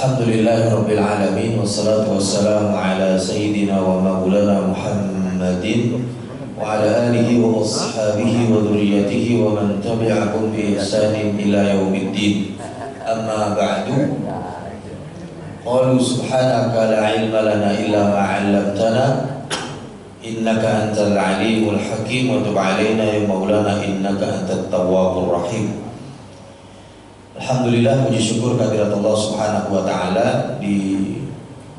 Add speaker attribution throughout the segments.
Speaker 1: Alhamdulillahirabbil alamin wassalatu wassalamu ala sayyidina wa maulana Muhammadin wa ala alihi wa ashabihi wa dhurriyyatihi wa man tabi'ahum bi ihsanin ila yaumiddin. Amma ba'du. Qalu subhanaka la ilma lana illa ma 'allamtana innaka antal alimul hakim wa tub 'alaina ya maulana innaka antat tawwabur rahim. Alhamdulillah, puji syukur kehadirat Allah Subhanahu wa taala di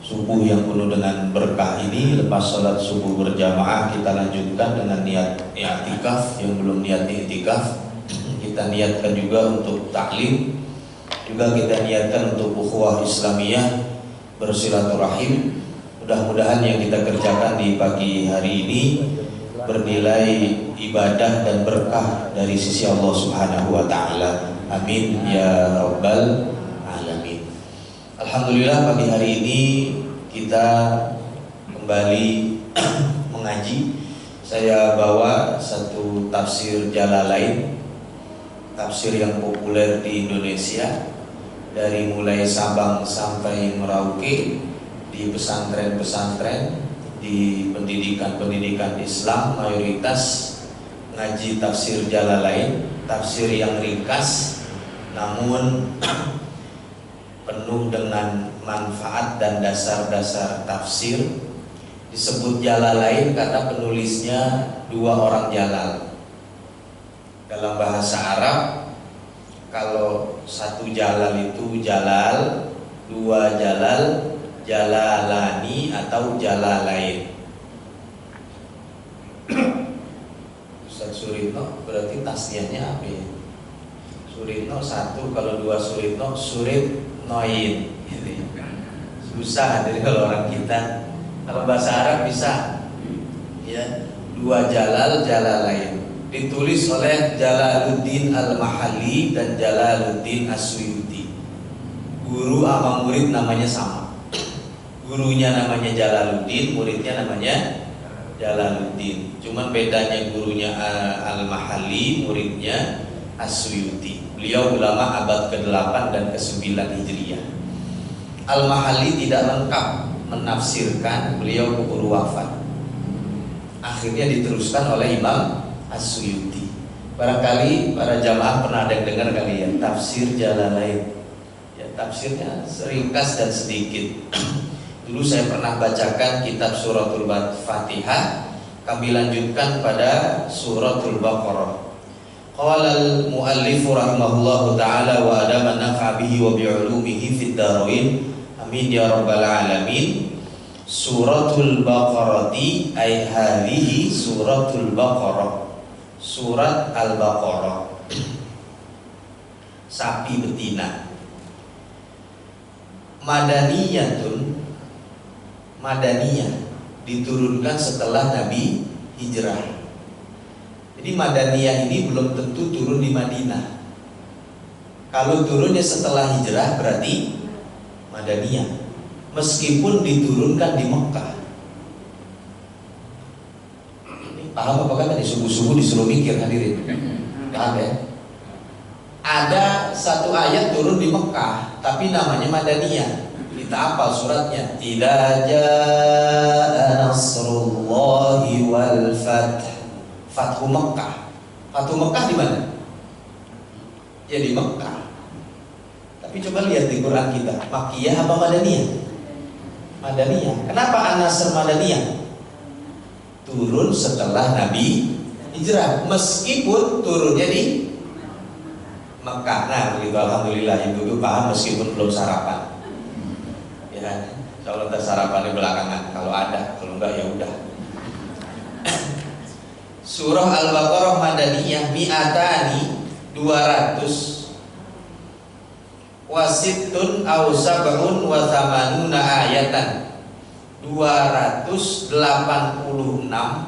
Speaker 1: subuh yang penuh dengan berkah ini. Lepas salat subuh berjamaah, kita lanjutkan dengan niat i'tikaf. Yang belum niat i'tikaf, kita niatkan juga untuk taklim. Juga kita niatkan untuk ukhuwah Islamiyah, bersilaturahim. Mudah-mudahan yang kita kerjakan di pagi hari ini bernilai ibadah dan berkah dari sisi Allah Subhanahu wa taala. Amin ya rabbal alamin. Alhamdulillah, pagi hari ini kita kembali mengaji. Saya bawa satu tafsir Jalalain, tafsir yang populer di Indonesia, dari mulai Sabang sampai Merauke, di pesantren-pesantren, di pendidikan-pendidikan Islam mayoritas ngaji tafsir Jalalain, tafsir yang ringkas namun penuh dengan manfaat dan dasar-dasar tafsir. Disebut Jalalain karena penulisnya dua orang jalal. Dalam bahasa Arab, kalau satu jalal itu jalal, dua jalal jalalani atau jalalain. Ustaz Suritno berarti tasniahnya apa ya? Suritno satu, kalau dua Suritno, Suritnoin gitu ya. Susah jadi kalau orang kita. Kalau bahasa Arab bisa ya, dua jalal jalalain. Ditulis oleh Jalaluddin Al-Mahalli dan Jalaluddin As-Suyuti. Guru sama murid namanya sama. Gurunya namanya Jalaluddin, muridnya namanya Jalaluddin. Cuman bedanya gurunya Al-Mahalli, muridnya As-Suyuti. Beliau ulama abad ke-8 dan ke-9 Hijriah. Al-Mahalli tidak lengkap menafsirkan, beliau keburu wafat. Akhirnya diteruskan oleh Imam As-Suyuti. Barangkali para jamaah pernah ada yang dengar kali ya, tafsir Jalalain. Ya, tafsirnya seringkas dan sedikit. Dulu saya pernah bacakan kitab suratul Fatihah. Kami lanjutkan pada suratul Baqarah. Qala al-muallif rahimahullahu ta'ala wa adama nafa'a bihi wa bi'ulumihi fid darain. Amin ya rabbal alamin. Suratul Baqarati ay hadhihi suratul Baqarah. Surat Al-Baqarah. Sapi betina. Madaniyatun, Madaniyah, diturunkan setelah Nabi hijrah. Jadi Madaniyah ini belum tentu turun di Madinah. Kalau turunnya setelah hijrah berarti Madaniyah, meskipun diturunkan di Mekah. Paham apa kata? Di subuh-subuh disuruh mikir, hadirin. Paham ya? Ada satu ayat turun di Mekah, tapi namanya Madaniyah. Kita hafal suratnya. Idza jaa nasrullahi wal fath. Fathu Mekah. Fathu Mekah di mana? Ya di Mekah. Tapi coba lihat di Quran kita, Makkiyah apa Madaniyah? Madaniyah. Kenapa An-Nasr Madaniyah? Turun setelah Nabi hijrah, meskipun turunnya di Mekah. Nah begitu, alhamdulillah ibu-ibu paham meskipun belum sarapan. Ya, kalau kita sarapannya belakangan, kalau ada, kalau enggak ya udah. Surah Al-Baqarah Madaniyah mi'atani 200 wasittun aw sab'un wa thamanuna ayatan, 286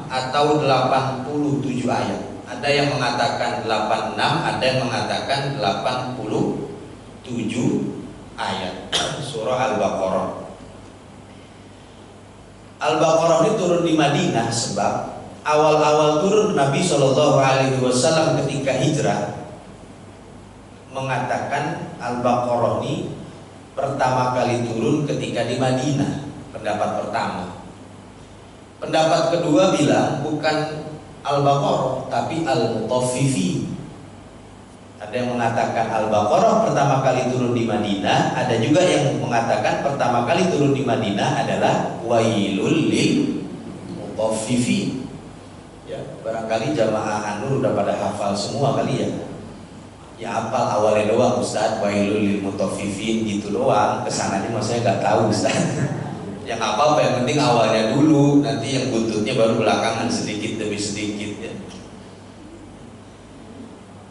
Speaker 1: atau 87 ayat. Ada yang mengatakan 86, ada yang mengatakan 87 ayat. Surah Al-Baqarah. Al-Baqarah ini turun di Madinah sebab awal-awal turun Nabi SAW ketika hijrah mengatakan Al-Baqarah ini pertama kali turun ketika di Madinah. Pendapat pertama. Pendapat kedua bilang bukan Al-Baqarah tapi Al-Mutaffifin. Ada yang mengatakan Al-Baqarah pertama kali turun di Madinah, ada juga yang mengatakan pertama kali turun di Madinah adalah Wailul lil Mutaffifin. Ya, barangkali jamaah An-Nur udah pada hafal semua kali ya. Ya hafal awalnya doang Ustaz, Wailul lil Mutaffifin gitu doang. Kesananya maksudnya nggak tahu Ustaz. Yang apa yang penting awalnya dulu, nanti yang buntutnya baru belakangan sedikit demi sedikit ya.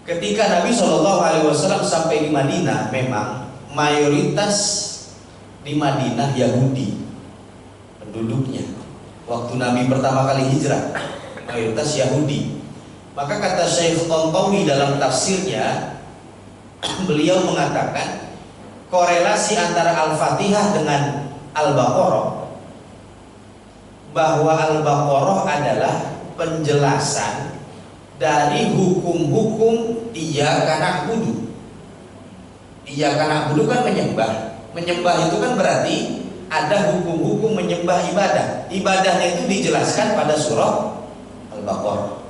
Speaker 1: Ketika Nabi SAW sampai di Madinah, memang mayoritas di Madinah Yahudi penduduknya. Waktu Nabi pertama kali hijrah, mayoritas Yahudi. Maka kata Syekh Tantawi dalam tafsirnya, beliau mengatakan korelasi antara Al-Fatihah dengan Al-Baqarah, bahwa Al-Baqarah adalah penjelasan dari hukum-hukum iyyaka na'budu. Iyyaka na'budu kan menyembah. Menyembah itu kan berarti ada hukum-hukum menyembah ibadah. Ibadahnya itu dijelaskan pada surah Al-Baqarah.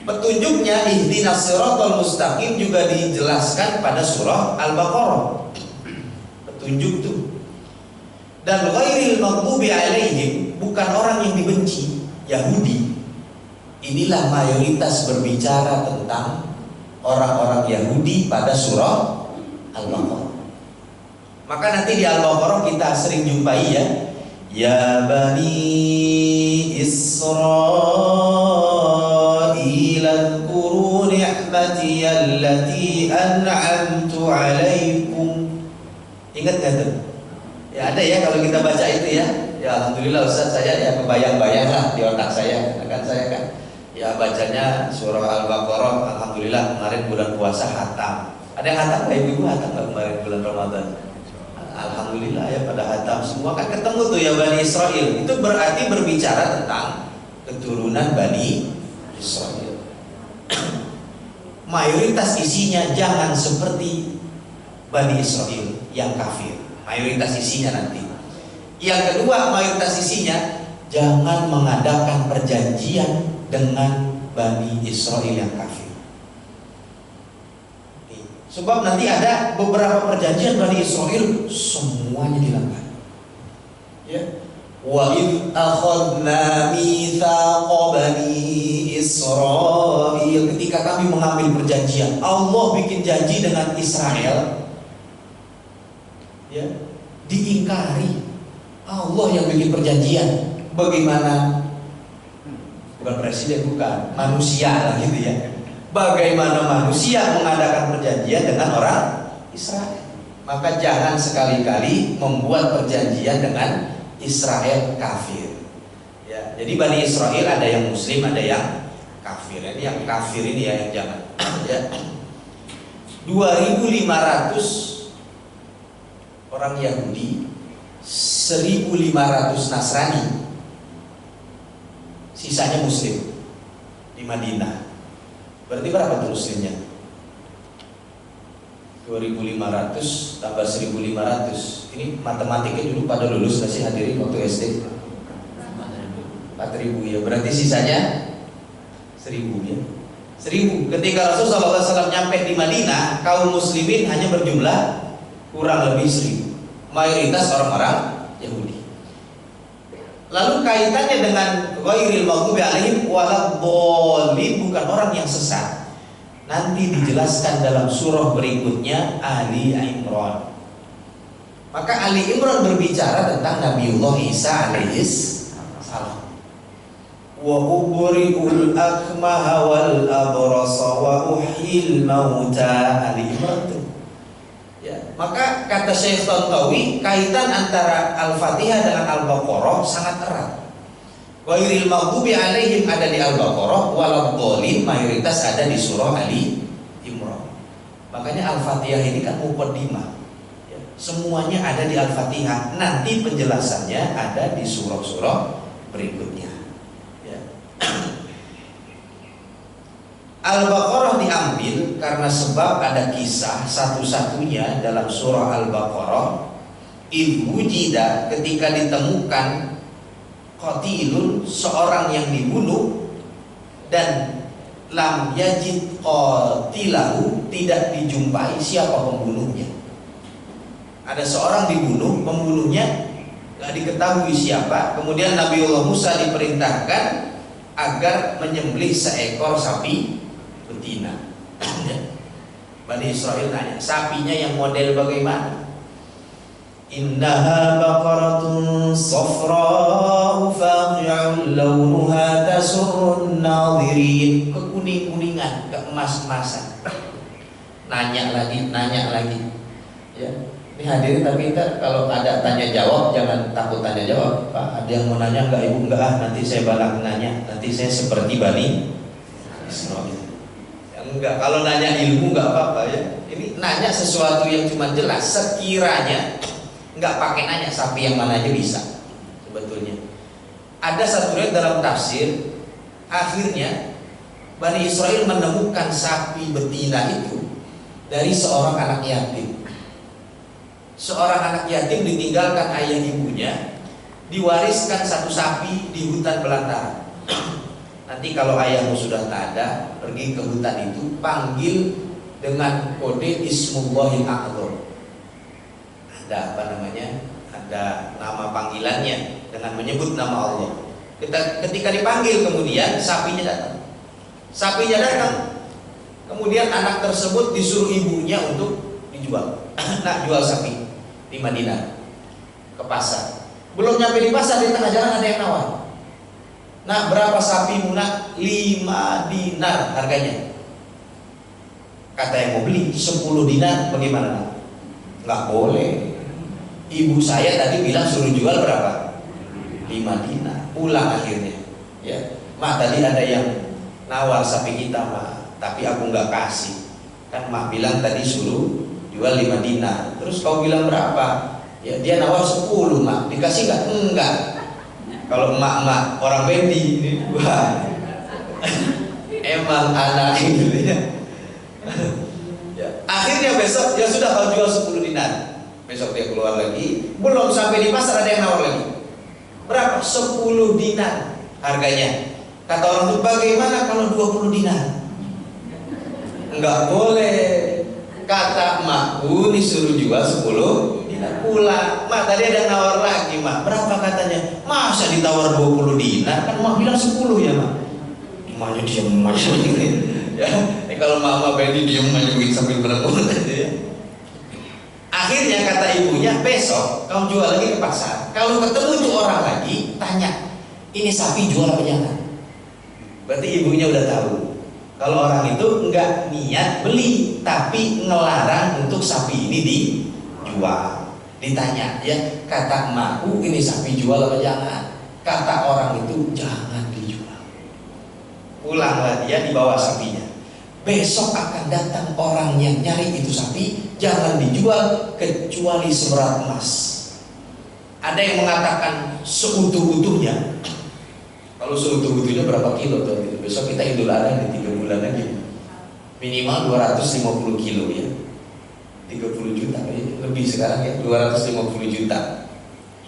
Speaker 1: Petunjuknya ihdinas siratal mustaqim juga dijelaskan pada surah Al-Baqarah. Petunjuk tuh. Dan ghairil maghdubi alaihim, bukan orang yang dibenci, Yahudi. Inilah mayoritas berbicara tentang orang-orang Yahudi pada surah Al-Baqarah. Maka nanti di Al-Baqarah kita sering jumpai ya, ya bani Israil adhkuru ni'mati allati an'amtu alaikum. Ingat gak tuh? Ya ada ya kalau kita baca itu ya. Ya alhamdulillah Ustaz, saya ya kebayang-bayang lah di otak saya. Kan saya kan ya bacanya surah Al-Baqarah. Alhamdulillah kemarin bulan puasa hatam. Ada yang hatam nggak ibu hatam nggak kemarin bulan Ramadan? Alhamdulillah ya pada hatam semua kan ketemu tuh ya Bani Israel. Itu berarti berbicara tentang keturunan Bani Israel. Mayoritas isinya jangan seperti Bani Israel yang kafir. Mayoritas isinya nanti. Yang kedua, mayoritas isinya jangan mengadakan perjanjian dengan Bani Israel yang kafir. Sebab nanti ada beberapa perjanjian Bani Israel semuanya dilanggar. Ya. Wa id akhadna mitsaqa Bani Israel, ketika kami mengambil perjanjian, Allah bikin janji dengan Israel. Ya, diingkari. Allah yang bikin perjanjian. Bagaimana? Bukan presiden, bukan manusia lah gitu ya. Bagaimana manusia mengadakan perjanjian dengan orang Israel? Maka jangan sekali-kali membuat perjanjian dengan Israel kafir. Ya, jadi Bani Israel ada yang Muslim, ada yang kafir. Ini yang kafir ini ya yang jangan. Ya. 2.500 orang Yahudi, 1.500 Nasrani, sisanya Muslim di Madinah. Berarti berapa tuh Muslimnya? 2.500 tambah 1.500. Ini matematiknya dulu pada lulus nggak sih hadirin waktu SD? 4.000 ya. Berarti sisanya 1.000 ya. 1.000. Ketika Rasulullah SAW nyampe di Madinah, kaum Muslimin hanya berjumlah kurang lebih 1.000. Mayoritas orang-orang Yahudi. Lalu kaitannya dengan ghairil maghdubi alaihim waladhdallin, bukan orang yang sesat. Nanti dijelaskan dalam surah berikutnya Ali Imran. Maka Ali Imran berbicara tentang Nabiullah Isa alaihis salam. Wa ubri'ul akmaha wal abrasa wa uhyil mauta. Ali Imran itu. Ya, maka kata Syekh Tantawi, kaitan antara Al-Fatihah dengan Al-Baqarah sangat erat. Ghairil maghdubi alaihim ada di Al-Baqarah, waladhdallin mayoritas ada di surah Ali Imran. Makanya Al-Fatihah ini kan muqaddimah. Ya, semuanya ada di Al-Fatihah. Nanti penjelasannya ada di surah-surah berikutnya. Ya. Al-Baqarah diambil karena sebab ada kisah satu-satunya dalam surah Al-Baqarah, idh wujida, ketika ditemukan qatilun, seorang yang dibunuh, dan lam yajid qatilahu, tidak dijumpai siapa pembunuhnya. Ada seorang dibunuh, pembunuhnya gak diketahui siapa. Kemudian Nabiullah Musa diperintahkan agar menyembelih seekor sapi betina. Bani Israel nanya, sapinya yang model bagaimana? Innaha baqaratun safra'u faqi'un launuha tasurrun nadhirin. Kekuning-kuningan, keemas-emasan. Nanya lagi ya. Ini hadirin, tapi ntar kalau ada tanya jawab jangan takut tanya jawab. Pak, ada yang mau nanya enggak ibu? Enggak, nanti saya balik nanya. Nanti saya seperti Bani Israil. Enggak, kalau nanya ilmu enggak apa-apa ya. Ini nanya sesuatu yang cuma jelas. Sekiranya enggak pakai nanya sapi yang mana aja bisa. Sebetulnya ada satu riwayat dalam tafsir, akhirnya Bani Israil menemukan sapi betina itu dari seorang anak yatim. Seorang anak yatim ditinggalkan ayah ibunya, diwariskan satu sapi di hutan belantara. Nanti kalau ayahmu sudah tak ada, pergi ke hutan itu, panggil dengan kode Ismullahil A'zam. Ada ada nama panggilannya dengan menyebut nama Allah. Ketika dipanggil, kemudian sapinya datang. Kemudian anak tersebut disuruh ibunya untuk dijual. Nak jual sapi di Madinah, ke pasar. Belum nyampe di pasar, di tengah jalan ada yang nawar. Nak, berapa sapimu nak? 5 dinar harganya. Kata yang mau beli 10 dinar, bagaimana nak? Nggak boleh. Ibu saya tadi bilang suruh jual berapa? 5 dinar. Pulang akhirnya ya, mak tadi ada yang nawar sapi kita mak, tapi aku nggak kasih. Kan mak bilang tadi suruh jual 5 dinar. Terus kau bilang berapa? Ya dia nawar 10 mak, dikasih nggak? Enggak. Kalau emak-emak orang bendi ini, wah emang anak itu ya. Akhirnya besok ya sudah, kau jual 10 dinar. Besok dia keluar lagi, belum sampai di pasar ada yang nawar lagi. Berapa? 10 dinar harganya. Kata orang itu, bagaimana kalau 20 dinar? Enggak boleh. Kata makku disuruh jual 10 dinar. Pulang, mak tadi ada nawar lagi mak. Berapa katanya? Masa ditawar 20 dinar? Kan mak bilang 10 ya mak. Maknya diem aja gitu ya. Kalau mama Benny diem aja begitu sambil berembun aja ya. Akhirnya kata ibunya, besok kau jual lagi ke pasar. Kalau ketemu itu orang lagi, tanya, ini sapi jual apa jangan? Berarti ibunya udah tahu kalau orang itu enggak niat beli, tapi ngelarang untuk sapi ini dijual. Ditanya ya, kata emakku ini sapi jual apa jangan? Kata orang itu jangan dijual. Pulanglah dia, dibawa sapinya. Besok akan datang orang yang nyari itu sapi, jangan dijual kecuali seberat emas. Ada yang mengatakan seutuh-utuhnya. Kalau seutuh-utuhnya berapa kilo tuh? Besok kita Idul Adha di 3 bulan lagi. Minimal 250 kilo ya. 30 juta ya. Lebih sekarang ya, 250 juta.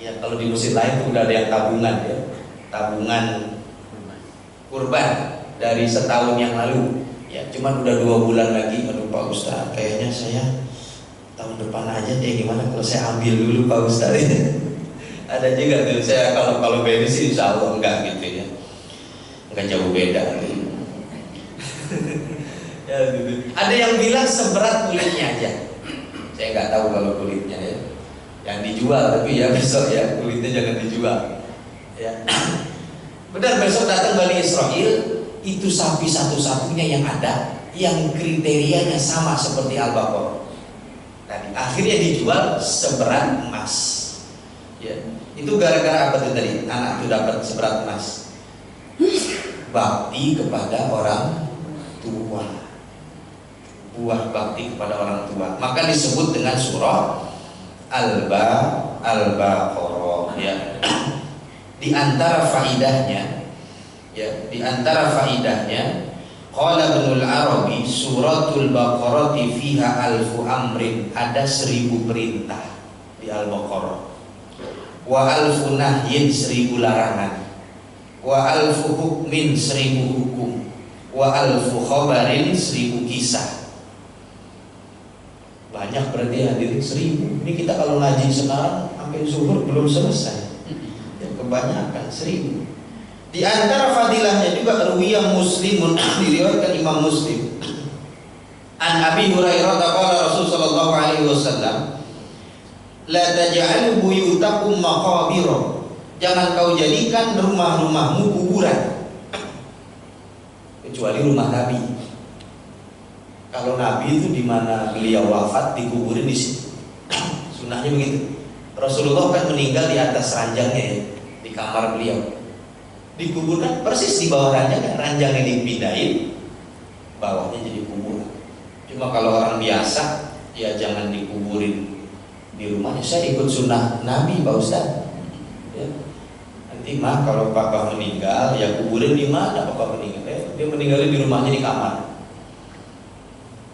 Speaker 1: Ya kalau di musim lain tuh udah ada yang tabungan ya. Tabungan kurban dari setahun yang lalu. Ya, cuman udah 2 bulan lagi. Aduh Pak Ustaz, kayaknya saya tahun depan aja deh, gimana kalau saya ambil dulu Pak Ustaz. Ada juga tuh, saya kalau beda sih insya Allah enggak gitu ya, enggak jauh beda gitu. Ya, gitu. Ada yang bilang seberat kulitnya aja. Saya nggak tahu kalau kulitnya ya, yang dijual, tapi ya besok ya kulitnya jangan dijual ya. Benar, besok datang Bani Israel, itu sapi satu-satunya yang ada yang kriterianya sama seperti Al-Baqarah tadi. Akhirnya dijual seberat emas ya. Itu gara-gara apa tuh tadi? Anak itu dapat seberat emas. Bakti kepada orang tua. Buah bakti kepada orang tua. Maka disebut dengan surah Al-Baqarah ya. Di antara faidahnya ya, di antara faidahnya Qala Ibnul Arabi, suratul Baqarah fiha alfu amrin, ada 1000 perintah di Al-Baqarah. Wa alfu nahyin, 1000 larangan. Wa alfu hukmin, 1000 hukum. Wa alfu khabarin, 1000 kisah. Banyak berarti hadirin, 1000. Ini kita kalau ngaji sekarang sampai zuhur belum selesai. Ya, kebanyakan 1000. Di antara fadilahnya juga ruwiyah Muslimun, diriwayatkan Imam Muslim. An Abi Hurairah qala Rasul sallallahu alaihi wasallam, la taj'alu buyutakum maqabira. Jangan kau jadikan rumah-rumahmu kuburan. Kecuali rumah Nabi. Kalau Nabi itu di mana beliau wafat dikuburin di situ. Sunnahnya begitu. Rasulullah kan meninggal di atas ranjangnya ya, di kamar beliau. Dikuburkan persis di bawah ranjang, ranjangnya dipindahin, bawahnya jadi kuburan. Cuma kalau orang biasa, ya jangan dikuburin di rumahnya. Saya ikut sunnah Nabi Pak Ustaz. Ya. Nanti mah kalau papa meninggal, ya kuburin di mana papa meninggal? Dia meninggalnya di rumahnya di kamar.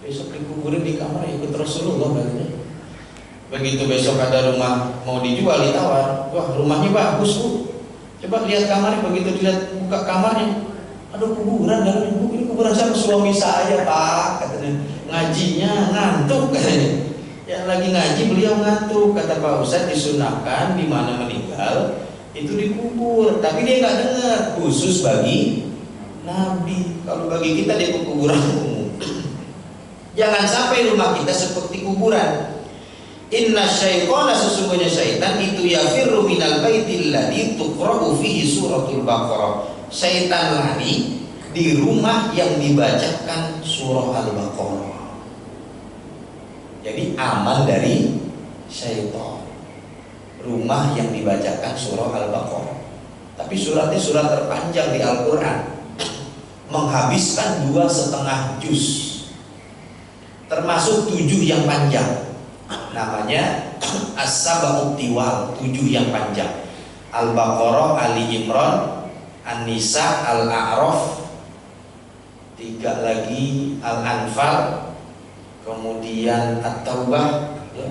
Speaker 1: Besok dikuburin di kamar, ikut Rasulullah katanya. Begitu besok ada rumah mau dijual, ditawar, wah rumahnya bagus Bu. Coba lihat kamarnya, begitu dilihat buka kamarnya, aduh kuburan dalamnya. Bu, ini kuburan sama suami saya Pak, katanya. Ngajinya ngantuk katanya. Ya lagi ngaji beliau ngantuk, kata Pak Ustadz disunahkan di mana meninggal itu dikubur, tapi dia nggak dengar, khusus bagi Nabi. Kalau bagi kita di kuburan umum. Jangan sampai rumah kita seperti kuburan. Inna syaitana, sesungguhnya syaitan itu yafirru minal baitil ladzi tuqra'u fihi suratul Baqarah. Syaitan lari di rumah yang dibacakan surah Al-Baqarah. Jadi aman dari syaitan. Rumah yang dibacakan surah Al-Baqarah. Tapi suratnya surat terpanjang di Al-Qur'an. Menghabiskan 2,5 juz. Termasuk 7 yang panjang. Namanya As-Sab'ut Tiwal, 7 yang panjang. Al-Baqarah, Ali Imran, An-Nisa, Al-A'raf, 3 lagi Al-Anfal, kemudian At-Taubah, ya.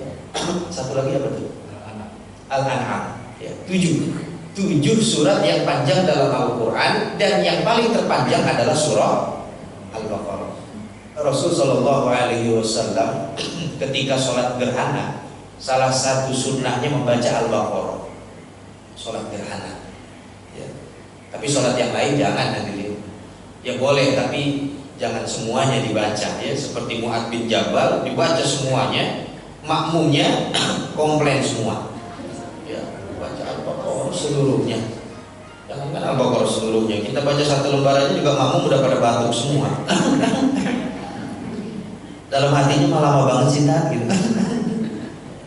Speaker 1: 1 lagi apa tuh? Al-An'am, ya. 7 surat yang panjang dalam Al-Quran, dan yang paling terpanjang adalah surah Al-Baqarah. Rasul Shallallahu Alaihi Wasallam ketika sholat gerhana, salah satu sunnahnya membaca Al-Baqarah. Sholat gerhana, ya. Tapi sholat yang lain jangan hadirin. Ya boleh, tapi jangan semuanya dibaca, ya. Seperti Mu'adz bin Jabal dibaca semuanya, makmumnya komplain semua. Ya, baca Al-Baqarah seluruhnya. Jangankan Al-Baqarah seluruhnya, kita baca 1 lembar aja juga makmum udah pada batuk semua. Dalam hatinya malah lama banget sih gitu.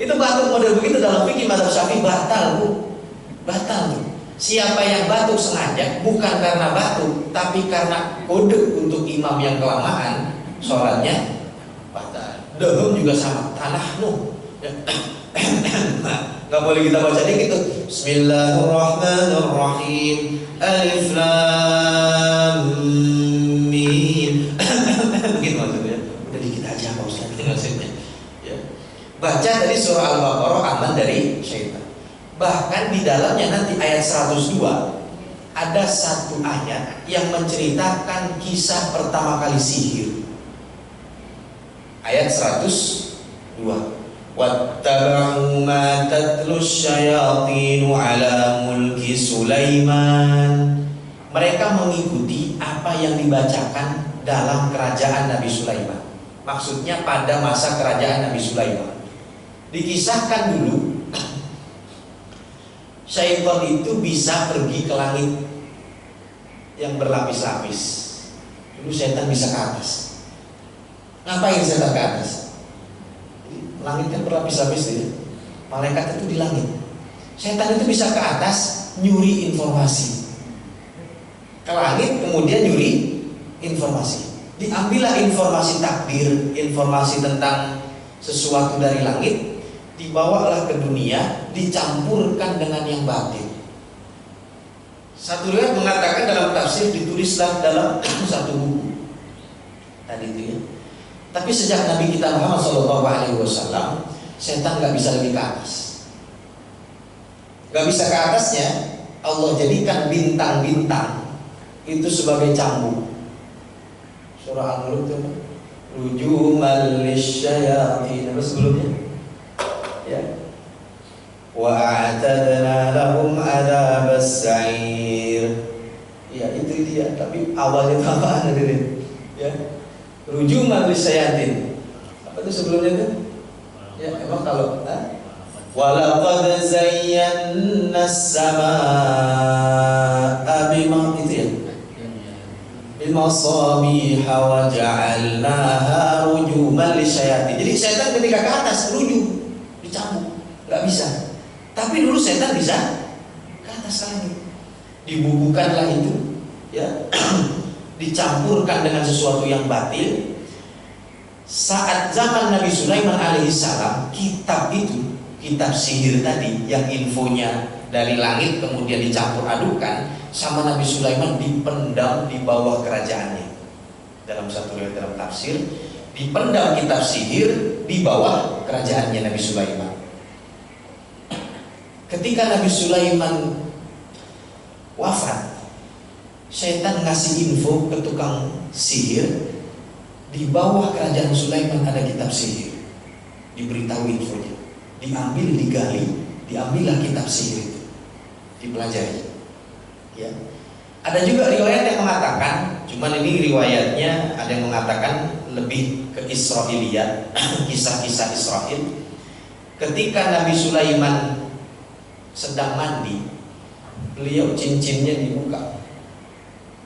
Speaker 1: Itu batuk model begitu dalam fikih mazhab Syafi'i batal Bu. Batal. Siapa yang batuk sengaja bukan karena batuk, tapi karena kode untuk imam yang kelamaan, sholatnya batal. Dahum juga sama, tanah nuh. Nggak boleh kita baca gitu. Bismillahirrahmanirrahim. Alif Lam Mim. Begitu maksudnya. Udah dikit aja Pak Ustaz maksudnya. Ya. Baca dari surah Al-Baqarah aman dari syaitan. Bahkan di dalamnya nanti ayat 102 ada satu ayat yang menceritakan kisah pertama kali sihir. Ayat 102. Wattaba'u ma tatlus syayatinu ala mulki Sulaiman. Mereka mengikuti apa yang dibacakan dalam kerajaan Nabi Sulaiman. Maksudnya pada masa kerajaan Nabi Sulaiman. Dikisahkan dulu syaitan itu bisa pergi ke langit yang berlapis-lapis. Dulu syaitan bisa ke atas. Ngapain syaitan ke atas? Langit kan berlapis-lapis ya. Malaikat itu di langit. Syaitan itu bisa ke atas nyuri informasi. Ke langit kemudian nyuri informasi. Diambillah informasi takdir, informasi tentang sesuatu dari langit, dibawalah ke dunia, dicampurkan dengan yang batin. Satu riwayat mengatakan dalam tafsir ditulislah dalam satu buku. tadi itu ya. Tapi sejak Nabi kita Muhammad SAW, setan nggak bisa lebih ke atas. Nggak bisa ke atasnya, Allah jadikan bintang-bintang itu sebagai cambuk. Surah Al-Mulk itu rujuman lisyayatin, apa sebelumnya? Ya. Wa a'tadna lahum adzabas sa'ir. Ya itu dia, tapi awalnya apa hadirin? Ya. Rujuman lisyayatin. Apa itu sebelumnya itu? Ya, emang kalau walaqad zayyana as-samaa'a itu ya. Bimasabiha wa ja'alnaha rujuman lisyayatin. Jadi setan ketika ke atas rujum, dicambuk, nggak bisa. Tapi dulu setan bisa ke atas lagi. Dibubuhkanlah itu, ya, dicampurkan dengan sesuatu yang batil. Saat zaman Nabi Sulaiman alaihissalam, kitab itu, kitab sihir tadi yang infonya dari langit kemudian dicampur adukan sama Nabi Sulaiman, dipendam di bawah kerajaannya. Dalam satu riwayat dalam tafsir, dipendam kitab sihir di bawah kerajaannya Nabi Sulaiman. Ketika Nabi Sulaiman wafat, setan ngasih info ke tukang sihir, di bawah kerajaan Sulaiman ada kitab sihir. Diberitahu infonya, diambil, digali, diambillah kitab sihir itu, dipelajari. Ya. Ada juga riwayat yang mengatakan, cuman ini riwayatnya ada yang mengatakan lebih ke Israiliyat, kisah-kisah Israel. Ketika Nabi Sulaiman sedang mandi, beliau cincinnya dibuka.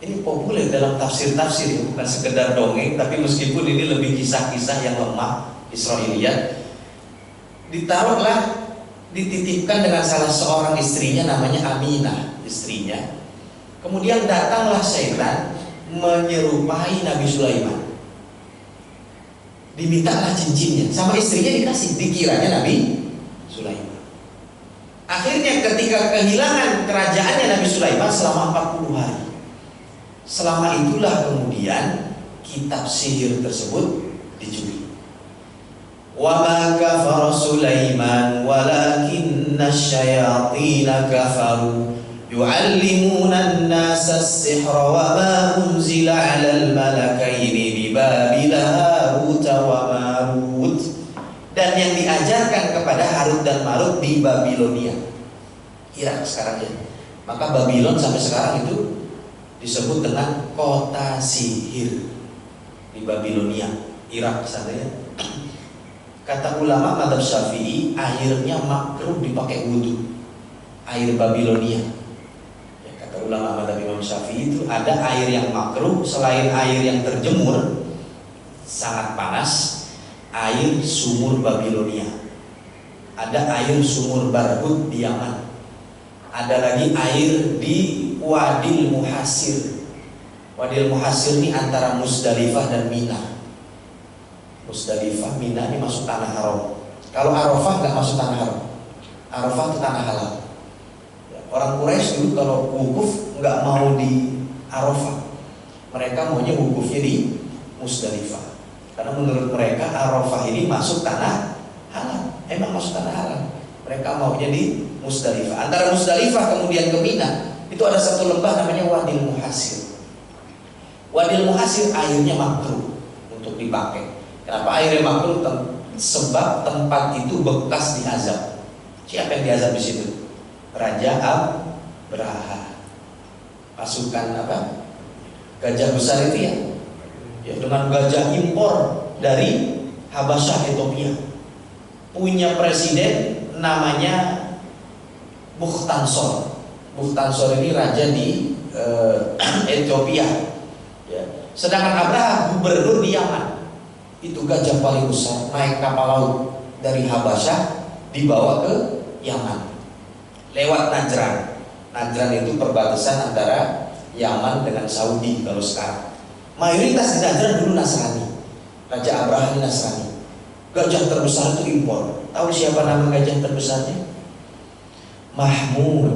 Speaker 1: Ini populer dalam tafsir-tafsir, ya, bukan sekedar dongeng, tapi meskipun ini lebih kisah-kisah yang lemah Israiliyat. Ditaruhlah, dititipkan dengan salah seorang istrinya namanya Aminah, istrinya. Kemudian datanglah setan menyerupai Nabi Sulaiman. Dimintalah cincinnya, sama istrinya dikasih, dikiranya Nabi Sulaiman. Akhirnya ketika kehilangan kerajaannya Nabi Sulaiman selama 40 hari. Selama itulah kemudian kitab sihir tersebut dicuri. Wa ma kafara Sulaiman walakinna asyayatin kafaru yu'allimuna an-nasa as-sihra wa ma unzila 'alal malakaini bi Babil Harut wa Marut. Dan yang diajarkan kepada Harut dan Marut di Babilonia, Irak sekarang ya. Maka Babylon sampai sekarang itu disebut dengan kota sihir di Babilonia, Irak sana ya. Kata ulama madzhab Syafi'i, airnya makruh dipakai wudhu, air Babilonia. Ya, kata ulama madzhab Imam Syafi'i itu ada air yang makruh selain air yang terjemur sangat panas, air sumur Babilonia. Ada air sumur Barhut di Yaman. Ada lagi air di Wadil Muhasir. Wadil Muhasir ini antara Musdalifah dan Mina. Musdalifah, Mina ini masuk tanah haram. Kalau Arafah nggak masuk tanah haram. Arafah itu tanah halal. Orang Quraisy dulu kalau wukuf nggak mau di Arafah. Mereka maunya wukufnya di Musdalifah. Karena menurut mereka Arafah ini masuk tanah halal. Emang masuk tanah halal. Mereka maunya di Musdalifah. Antara Musdalifah kemudian ke Mina itu ada satu lembah namanya Wadil Muhasir. Wadil Muhasir airnya makruh untuk dipakai. Kenapa airnya makruh? Sebab tempat itu bekas diazab. Siapa yang diazab di situ? Raja Abraha. Pasukan apa? Gajah besar itu ya. Ya, dengan gajah impor dari Habasyah, Ethiopia. Punya presiden namanya Bukhtansor. Bukhtansor ini raja di Ethiopia. Ya. Sedangkan Abraha gubernur di Yaman. Itu gajah paling besar, naik kapal laut dari Habasyah dibawa ke Yaman lewat Najran. Najran itu perbatasan antara Yaman dengan Saudi kalau sekarang. Mayoritas di Najran dulu Nasrani. Raja Abraha ini Nasrani. Gajah terbesar itu impor. Tahu siapa nama gajah terbesarnya? Mahmud.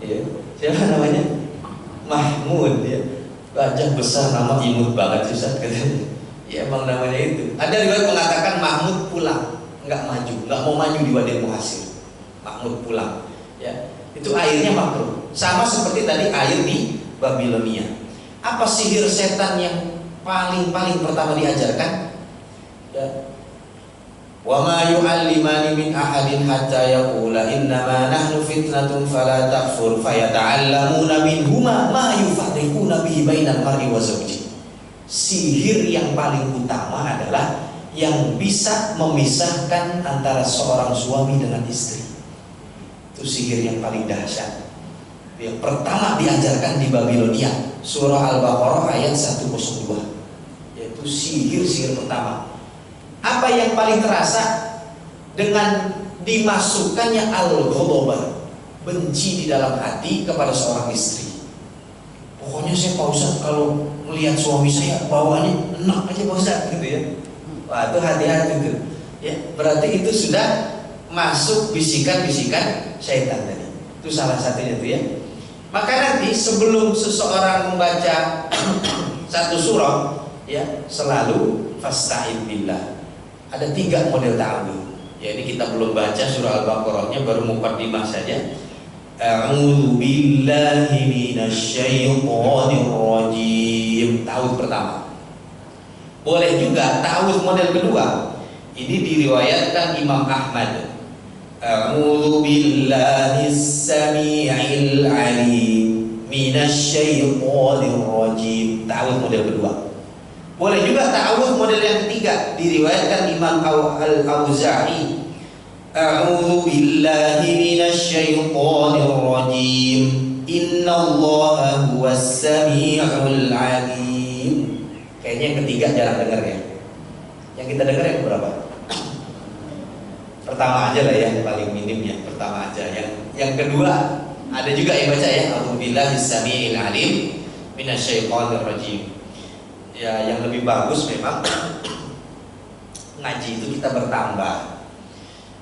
Speaker 1: Ya. Siapa namanya? Mahmud ya. Gajah besar, nama imut banget Ustaz katanya. Ya emang namanya itu. Ada riwayat mengatakan Mahmud pulang, nggak maju, nggak mau maju di Wadi Muhasir. Mahmud pulang. Ya, itu airnya makruh. Sama seperti tadi air di Babilonia. Apa sihir setan yang paling pertama diajarkan? Ya. Wa ma yu'allimani min ahadin hatta yaqula innama nahnu fitnatun fala takfur fayata'allamuna minhuma ma yufarriquna bihi bainal mar'i wa zawji. Sihir yang paling utama adalah yang bisa memisahkan antara seorang suami dengan istri. Itu sihir yang paling dahsyat. Yang pertama diajarkan di Babilonia, surah Al-Baqarah ayat 102. Yaitu sihir pertama. Apa yang paling terasa? Dengan dimasukkannya al-ghadabah, benci di dalam hati kepada seorang istri. Pokoknya saya Pak Ustaz kalau melihat suami saya bawaannya enak aja Pak Ustaz gitu ya. Wah, itu hati-hati itu. Ya, berarti itu sudah masuk bisikan-bisikan syaitan tadi. Itu salah satunya itu ya. Maka nanti sebelum seseorang membaca satu surah ya, selalu fasta'in billah. Ada 3 model ta'awudz. Ya, ini kita belum baca surah Al-Baqarahnya, baru muqaddimah saja. A'udzu billahi minasyaitonir rajim. Ta'awudz pertama. Boleh juga ta'awudz model kedua. Ini diriwayatkan Imam Ahmad. A'udzu billahi as-sami'il 'alim minasyaitonir rajim. Ta'awudz model kedua. Boleh juga ta'awudz model yang ketiga, diriwayatkan Imam Al-Auza'i. A'udzu billahi minasyaitonir rajim. Innallaha huwas sami'ul 'alim. Kayaknya yang ketiga jarang dengar ya. Yang kita dengar yang berapa? Pertama aja lah ya, paling minimnya pertama aja. Yang kedua ada juga yang baca ya, a'udzu billahi sami'il 'alim minasyaitonir rajim. Ya, yang lebih bagus memang ngaji itu kita bertambah.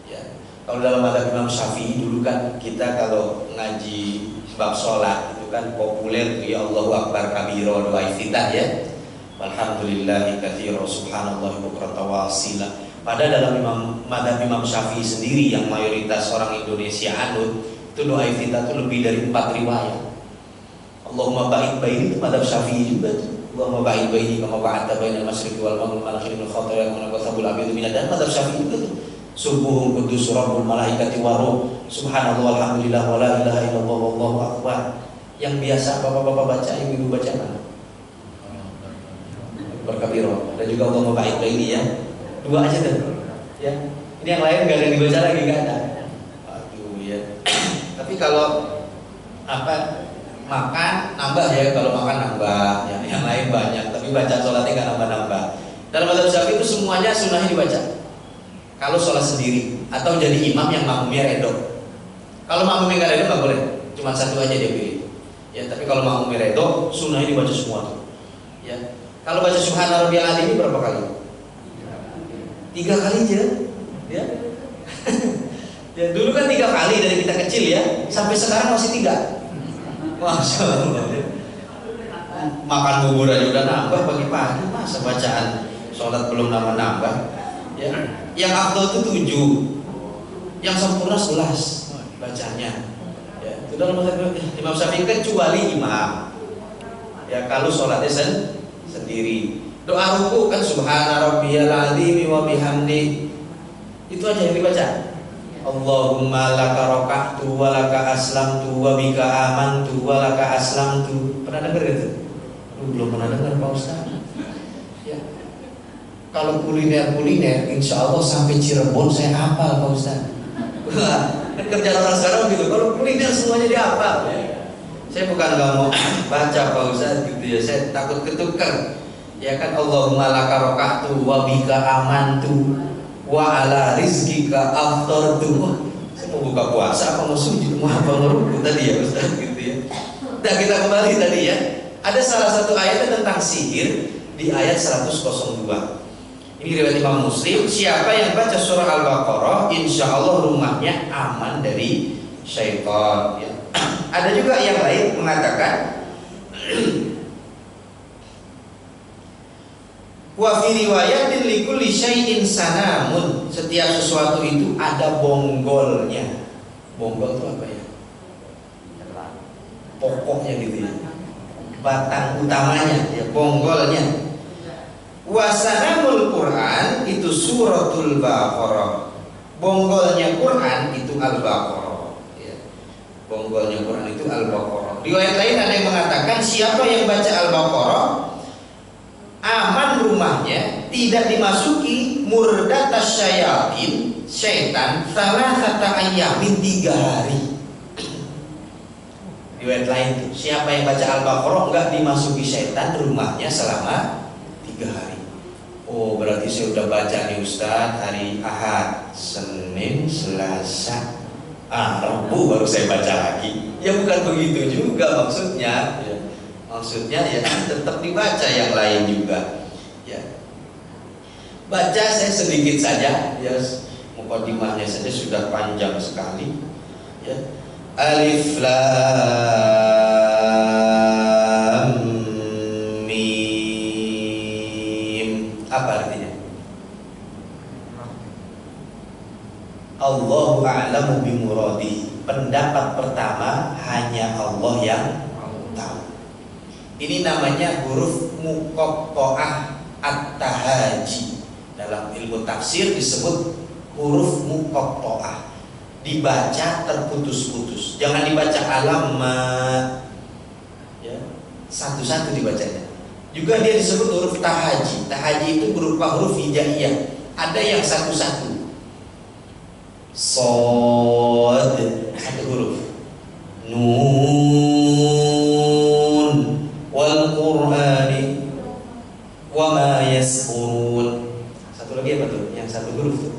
Speaker 1: Ya, kalau dalam mazhab Imam Syafi'i dulu kan kita kalau ngaji bab sholat itu kan populer ya Allahu Akbar kabira doa iftitah ya. Alhamdulillahi katsira subhanallah bukratan wa asila. Padahal dalam mazhab Imam Syafi'i sendiri yang mayoritas orang Indonesia anut, itu doa iftitah itu lebih dari 4 riwayat. Allahumma ba'id baini itu mazhab Syafi'i juga tuh. Allahumma ba'id baini kama ba'adta bainal masyriqi wal maghrib wa akhiril khataaya wa naqasabul abid min dan mazhab Syafi'i juga tuh. Subuhun qudus rabbul malaikati wa ruh subhanallah walhamdulillah wa la ilaha illallah wallahu akbar. Yang biasa bapak-bapak baca, ibu-ibu baca mana? Berkabiro. Dan juga Allahumma ba'id baini ya. 2 aja tuh. Ya. Ini yang lain enggak ada dibaca lagi, enggak ada. Aduh ya. Tapi kalau makan nambah ya, kalau makan nambah ya, yang lain banyak, tapi baca sholatnya nggak nambah-nambah. Dalam mazhab Syafi'i itu semuanya sunnahnya dibaca. Kalau sholat sendiri atau jadi imam yang makmumnya redo. Kalau makmumnya nggak redo nggak boleh, cuma 1 aja dia pilih. Ya, tapi kalau makmumnya redo, sunnahnya dibaca semua tuh. Ya, kalau baca subhana rabbiyal a'la ini berapa kali? 3 kali aja. Ya. Ya dulu kan 3 kali dari kita kecil ya, sampai sekarang masih 3. Masya Allah. Makan bubur aja udah nambah pagi-pagi, masa bacaan sholat belum nambah-nambah ya. Yang afdal itu 7, yang sempurna 11 bacanya ya. Itu dalam mazhab Imam Syafi'i kecuali imam ya, kalau sholatnya sendiri. Doa ruku kan subhana rabbiyal azim wa bihamdi, itu aja yang dibaca. Allahumma laka raka'tu wa laka aslamtu wa bika amantu wa laka aslamtu. Pernah dengar gitu? Belum pernah dengar Pak Ustaz. Ya. Kalau kuliner insya Allah sampai Cirebon saya hafal Pak Ustaz. Kerja orang sekarang gitu. Kalau kuliner semuanya dihafal. Saya bukan nggak mau baca Pak Ustaz gitu ya. Saya takut ketukar. Ya kan, Allahumma laka raka'tu wa bika amantu wa ala rizqika aftartu. Saya mau buka puasa apa mau sujud, mau apa mau ruku tadi ya Ustaz gitu ya. Nah, kita kembali tadi ya. Ada salah satu ayat tentang sihir di ayat 102. Ini riwayat Imam Muslim, siapa yang baca surah Al-Baqarah insya Allah rumahnya aman dari syaitan ya. Ada juga yang lain mengatakan Wa fi riwayatin likulli syai'in sanamun. Setiap sesuatu itu ada bonggolnya. Bonggol itu apa ya? Pokoknya gitu ya. Batang utamanya, ya, bonggolnya. Wa sanamul Quran itu suratul Baqarah. Bonggolnya Quran itu Al-Baqarah. Ya. Bonggolnya Quran itu Al-Baqarah. Riwayat lain ada yang mengatakan siapa yang baca Al-Baqarah aman rumahnya, tidak dimasuki murdatas syayatin, syaitan, salasata ayyamin 3 hari. Riwayat lain tuh, siapa yang baca Al-Baqarah enggak dimasuki syaitan rumahnya selama 3 hari. Oh, berarti saya udah baca nih Ustaz hari Ahad, Senin, Selasa, Rabu baru saya baca lagi. Ya bukan begitu juga maksudnya. Ya. Maksudnya ya tetap dibaca yang lain juga. Ya. Baca saya sedikit saja, ya, mukadimahnya saja sudah panjang sekali. Ya. Alif Lam Mim. Apa artinya? Allahu a'lamu bimuradi. Pendapat pertama hanya Allah yang tahu. Ini namanya huruf muqatta'ah at-tahaji. Dalam ilmu tafsir disebut huruf muqatta'ah. Dibaca terputus-putus. Jangan dibaca alamat. Ya, satu-satu dibacanya. Juga dia disebut huruf tahaji. Tahaji itu berupa huruf hijaiyah. Ada yang satu-satu. Shad, satu huruf. Nun wal Qur'ani wa ma yasqurun. Satu lagi apa tuh? Yang satu huruf tuh.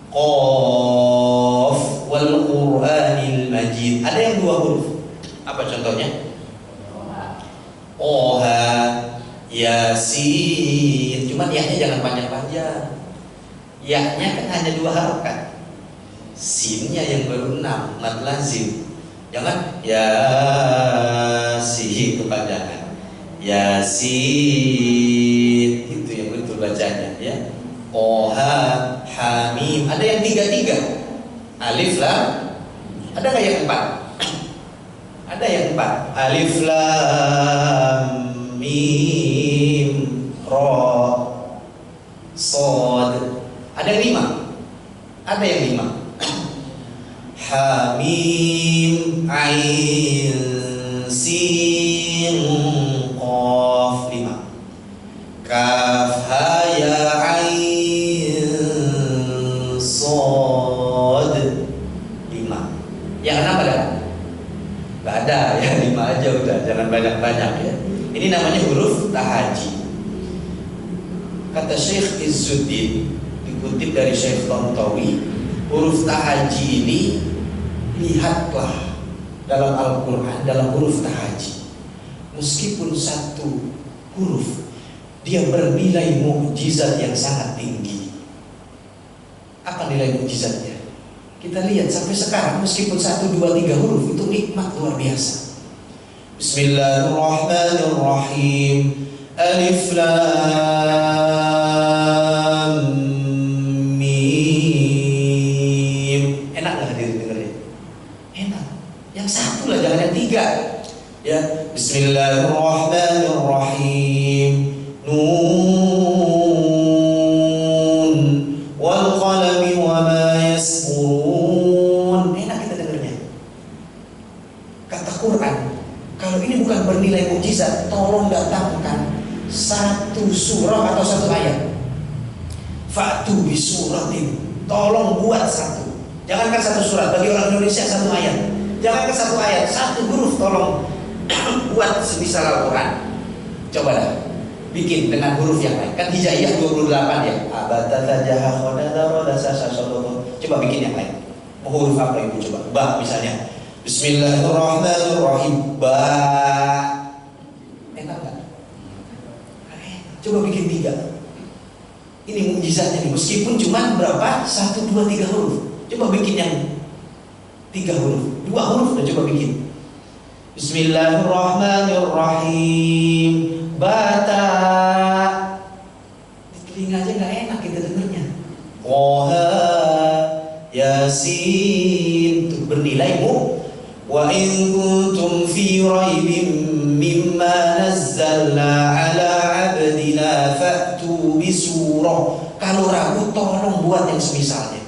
Speaker 1: Qaf wal Qur'anil Majid. Ada yang 2 huruf. Apa contohnya? Oha, Yasin. Cuman ya-nya jangan panjang-panjang. Ya-nya kan hanya 2 harokat. Sin-nya yang baru 6, mad lazim. Jangan Yasin kepanjangan. Yasin itu yang betul bacanya, ya. Oha, Hamim. Ada yang 3-3. Alif Lam. Ada nggak yang 4? Ada yang 4. Alif Lam Mim Ra Shad. Ada yang 5? Ada yang 5. Hamim Ain Sin Qaf 5. Kaf Ha Ya Ain Shad 5. Yang 6 ada? Gak ada, ya 5 aja udah, jangan banyak-banyak ya. Ini namanya huruf tahaji. Kata Syekh Izzuddin, dikutip dari Syekh Tantawi, huruf tahaji ini lihatlah dalam Al-Quran, dalam huruf tahaji, meskipun satu huruf dia bernilai mukjizat yang sangat tinggi. Apa nilai mukjizatnya? Kita lihat sampai sekarang, meskipun 1, 2, 3 huruf itu nikmat luar biasa. Bismillahirrahmanirrahim. Alif Lam Mim. Enak nggak hadirin dengerin? Enak. Yang satu lah, jangan yang 3. Ya, Bismillahirrahmanirrahim. Nun wal qalami wa ma yasqurun. Enak kita dengarnya. Kata Quran, kalau ini bukan bernilai mukjizat, tolong datangkan 1 surah atau 1 ayat. Fa'tu bi suratin. Tolong buat 1. Jangankan 1 surat, bagi orang Indonesia 1 ayat. Jangankan 1 ayat, 1 huruf tolong buat semisal Al-Quran. Coba dah, bikin dengan huruf yang lain. Kan hijaiyah 28 ya. Coba bikin yang lain. Mau huruf apa ibu coba? Ba misalnya. Bismillahirrahmanirrahim. Ba. Enak gak? Coba bikin 3. Ini mukjizatnya nih. Meskipun cuma berapa? 1, 2, 3 huruf. Coba bikin yang 3 huruf. 2 huruf udah coba bikin. Bismillahirrahmanirrahim. Bata. Toha, Yasin, itu bernilai mu. Wa in kuntum fi raibin mimma nazzalna ala abdina fa'tu bisurah. Kalau ragu tolong buat yang semisalnya.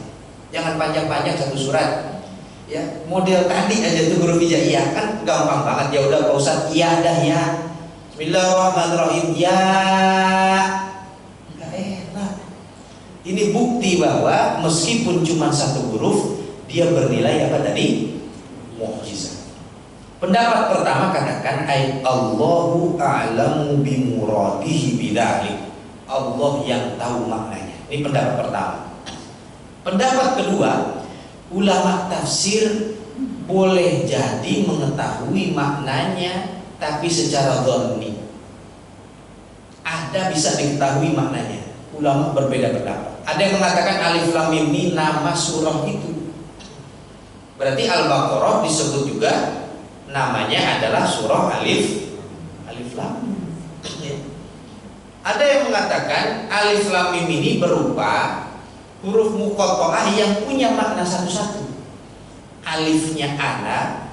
Speaker 1: Jangan panjang-panjang satu surat. Ya, model tadi aja tuh huruf hijaiyah kan gampang banget. Ya udah Pak Ustaz, iya dah ya. Bismillahirrahmanirrahim. Ya. Enggak enak. Ini bukti bahwa meskipun cuma satu huruf, dia bernilai apa tadi? Mukjizat. Pendapat pertama katakan Allahu a'lamu bimuradihi bidzalik. Allah yang tahu maknanya. Ini pendapat pertama. Pendapat kedua, ulama tafsir boleh jadi mengetahui maknanya tapi secara dhanni. Ada bisa diketahui maknanya. Ulama berbeda pendapat. Ada yang mengatakan alif lam mim ini nama surah itu. Berarti Al-Baqarah disebut juga namanya adalah surah alif lam mim. Ada yang mengatakan alif lam mim ini berupa huruf muqatta'ah yang punya makna satu-satu. Alifnya ana,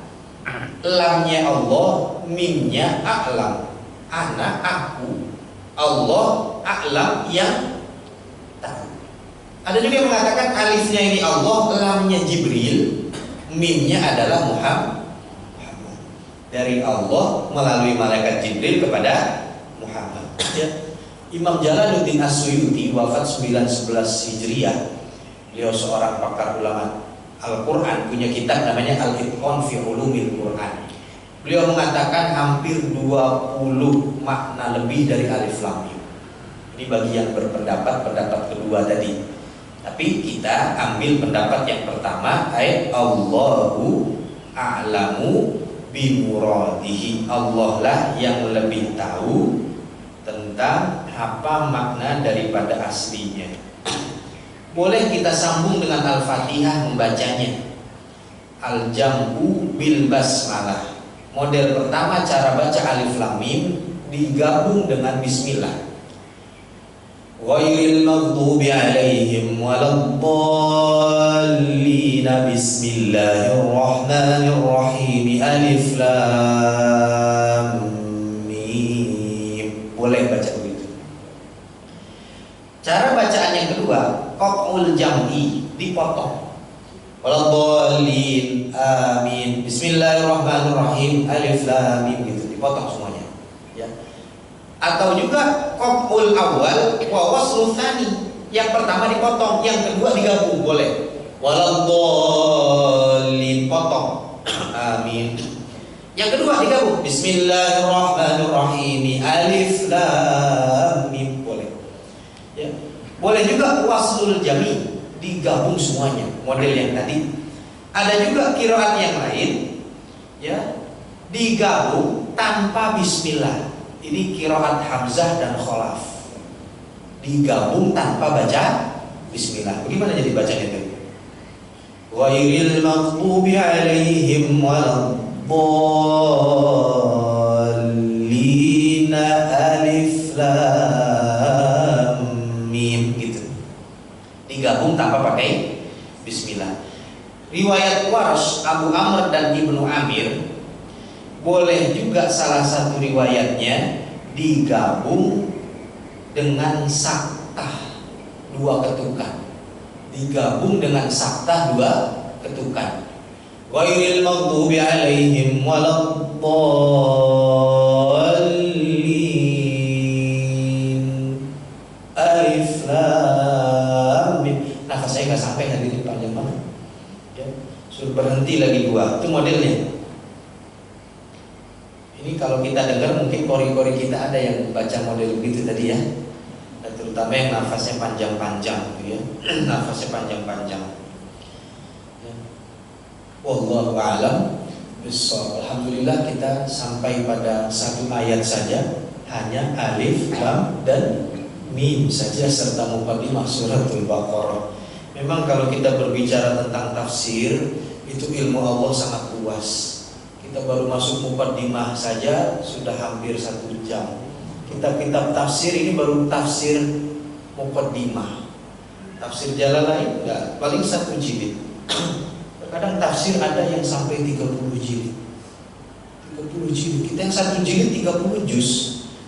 Speaker 1: lamnya Allah, mimnya a'lam. Ana aku, Allah a'lam yang tahu. Ada juga yang mengatakan alifnya ini Allah, lamnya Jibril, mimnya adalah Muhammad. Dari Allah melalui malaikat Jibril kepada Muhammad. Ya. Imam Jalaluddin As-Suyuti wafat 911 Hijriah. Beliau seorang pakar ulama Al-Quran, punya kitab namanya Al-Itqan fi Ulumil Quran. Beliau mengatakan hampir 20 makna lebih dari alif lam mim. Ini bagi yang berpendapat pendapat kedua tadi. Tapi kita ambil pendapat yang pertama, Allahu a'lamu bimuradihi. Allah lah yang lebih tahu tentang apa makna daripada aslinya. Boleh kita sambung dengan Al-Fatihah membacanya. Al-Jam'u bil basmalah. Model pertama cara baca alif lam mim digabung dengan bismillah. Ghairil maghdubi alaihim waladdallin. Bismillahirrahmanirrahim. Alif lam mim. Boleh baca begitu. Cara bacaan yang kedua, qat'ul jam'i, dipotong. Waladdallin, amin, bismillahirrahmanirrahim, alif lam mim, gitu, dipotong semuanya. Ya. Atau juga qat'ul awal wa waslu tsani. Yang pertama dipotong, yang kedua digabung, boleh. Waladdallin, potong. Amin. Yang kedua digabung, bismillahirrahmanirrahim, alif lam mim, boleh. Ya. Boleh juga waslul jami, digabung semuanya, model yang tadi. Ada juga qiraat yang lain, ya, digabung tanpa bismillah. Ini qiraat Hamzah dan Khalaf, digabung tanpa baca bismillah. Bagaimana jadi bacanya itu? Ghairil maghdubi alaihim waladdallin, alif lam mim, gitu. Digabung tanpa pakai bismillah. Riwayat Warsh, Abu Amr dan Ibnu Amir, boleh juga salah satu riwayatnya digabung dengan saktah, 2 ketukan. Digabung dengan saktah 2 ketukan. Ghairil maghdubi alaihim waladdallin, alif lam mim. Nafas saya nggak sampai hadirin, panjang banget. Ya, suruh berhenti lagi 2. Itu modelnya. Ini kalau kita dengar mungkin kori-kori kita ada yang baca model begitu tadi ya. Dan terutama yang nafasnya panjang-panjang gitu ya. Nafasnya panjang-panjang. Ya. Wallahu a'lam bishawab. Alhamdulillah kita sampai pada 1 ayat saja, hanya alif, lam dan mim saja serta muqaddimah suratul Baqarah. Memang kalau kita berbicara tentang tafsir, itu ilmu Allah sangat luas. Kita baru masuk muqaddimah saja sudah hampir 1 jam. Kitab-kitab tafsir ini baru tafsir muqaddimah. Tafsir Jalalain enggak, paling 1 jilid. Kadang tafsir ada yang sampai 30 jilid. 30 jilid. Kita yang 1 jilid 30 juz.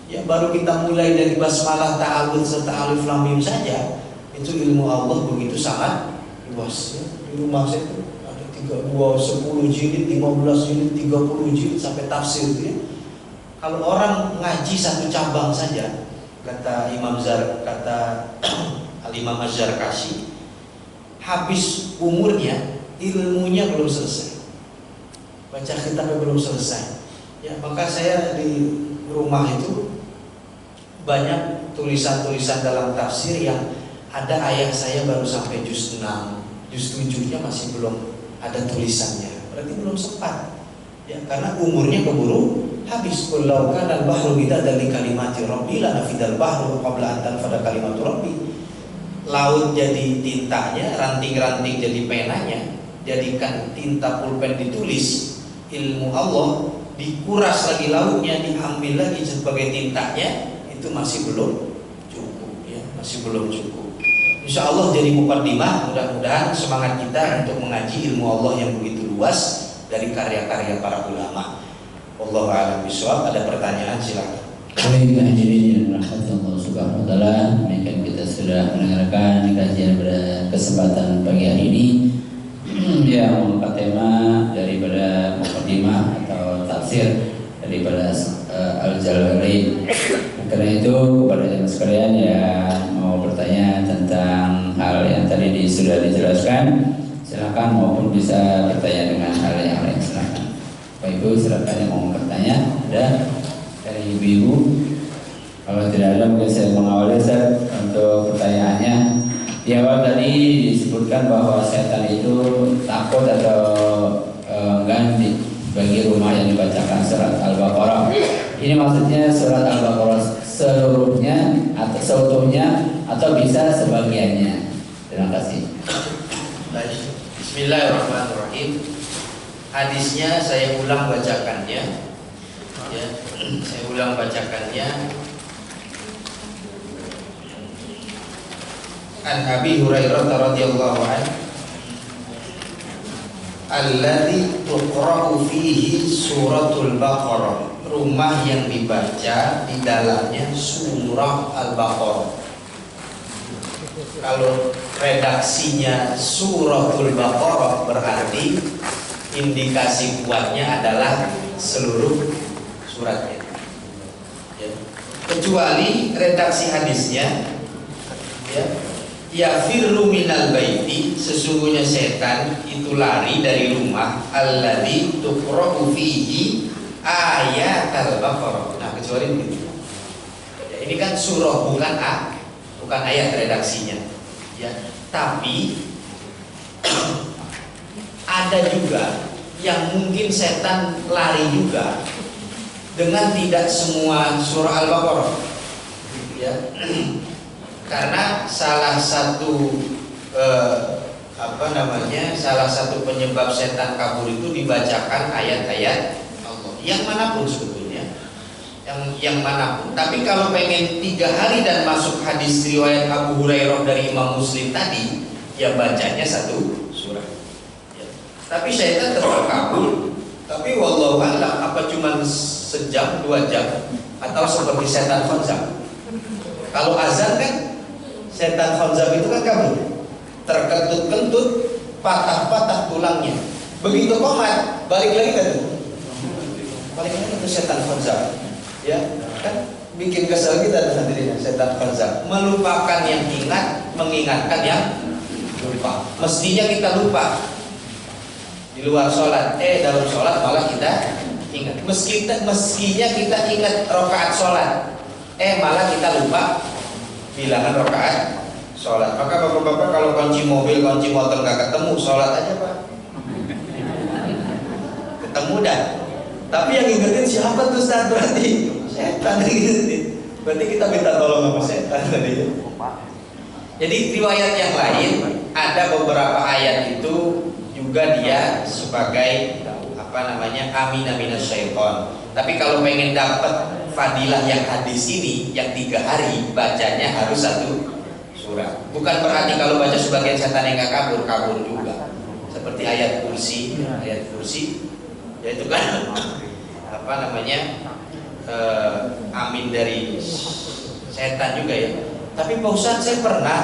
Speaker 1: Ya baru kita mulai dari basmalah, ta'awudz serta alif lam mim saja. Itu ilmu Allah begitu sangat luas ya. Di rumah saya itu ada 10 jilid, 15 jilid, 30 jilid sampai tafsir itu ya. Kalau orang ngaji 1 cabang saja, kata Al-Imam Az-Zarkashi, habis umurnya ilmunya belum selesai, baca kitabnya belum selesai ya. Maka saya di rumah itu banyak tulisan-tulisan dalam tafsir yang ada ayat saya baru sampai juz 6, juz 7-nya masih belum ada tulisannya, berarti belum sempat ya, karena umurnya keburu habis. Qul law kana al-bahru midadan li kalimati rabbi lanafidal bahru qabla an tanfada kalimatu rabbi. Laut jadi tintanya, ranting-ranting jadi penanya, jadikan tinta pulpen ditulis ilmu Allah, dikuras lagi lautnya, diambil lagi sebagai tintanya, itu masih belum cukup ya, masih belum cukup. Insya Allah jadi mukaddimah, mudah-mudahan semangat kita untuk mengaji ilmu Allah yang begitu luas dari karya-karya para ulama. Wallahu a'lam bishawab. Ada pertanyaan silakan.
Speaker 2: Baik, hadirin yang dirahmati Allah Subhanahu wa taala, demikian kita sudah mendengarkan kajian pada kesempatan pagi hari ini yang mengangkat tema daripada mukaddimah atau tafsir daripada Al-Jalalain. Karena itu kepada jemaah sekalian yang mau bertanya tentang hal yang tadi sudah dijelaskan, silakan, maupun bisa bertanya dengan hal yang lain, silakan. Bapak Ibu silakan yang mau bertanya. Ada dari ibu-ibu? Kalau tidak ada mungkin saya mengawali untuk pertanyaannya. Di awal tadi disebutkan bahwa setan itu takut atau enggan bagi rumah yang dibacakan surat Al-Baqarah. Ini maksudnya surat Al-Baqarah seluruhnya atau seutuhnya atau bisa sebagiannya? Terima kasih.
Speaker 1: Bismillahirrahmanirrahim. Hadisnya saya ulang bacakannya ya, saya ulang bacakannya. An Abi Hurairah radhiyallahu anhu, alladzi tuqra'u fihi suratul Baqarah, rumah yang dibaca di dalamnya surah Al-Baqarah. Kalau redaksinya suratul Baqarah berarti indikasi kuatnya adalah seluruh suratnya ya. Kecuali redaksi hadisnya ya, yafirru minal baiti, sesungguhnya setan itu lari dari rumah, alladzi tuqra'u fihi ayatul Baqarah. Nah, kecuali begitu ya, ini kan surah bukan ayat redaksinya ya. Tapi ada juga yang mungkin setan lari juga dengan tidak semua surah Al-Baqarah ya. Karena salah satu salah satu penyebab setan kabur itu dibacakan ayat-ayat Allah yang manapun sebetulnya, yang manapun. Tapi kalau pengen 3 hari dan masuk hadis riwayat Abu Hurairah dari Imam Muslim tadi, ya bacanya 1 surah ya. Tapi setan tetap kabur. Tapi wallahu a'lam, apa cuma sejam 2 jam atau seperti setan khanzab. Kalau azan kan setan khanzab itu kan kabur, terkentut-kentut, patah-patah tulangnya. Begitu komat, balik lagi kan? Balik lagi ke setan khanzab. Ya, kan bikin kesal kita hadirin, setan khanzab. Melupakan yang ingat, mengingatkan yang lupa. Mestinya kita lupa di luar sholat, dalam sholat malah kita ingat. Meskinya kita ingat rakaat sholat, malah kita lupa bilangan rakaat sholat. Maka bapak-bapak kalau kunci mobil, kunci motor nggak ketemu, sholat aja pak. Ketemu dah. Tapi yang ingetin siapa tuh Ustaz? Berarti setan ingetin. Berarti kita minta tolong sama setan tadi. Jadi riwayat yang lain ada beberapa ayat itu juga dia sebagai amin minasyaiton. Tapi kalau pengen dapat fadilah yang hadis ini, yang 3 hari bacanya harus 1 surah.
Speaker 3: surat. Bukan berarti kalau baca sebagian setan yang nggak kabur, kabur juga. Seperti ayat kursi, yaitu kan apa namanya amin dari setan juga ya. Tapi Pak Ustadz, saya pernah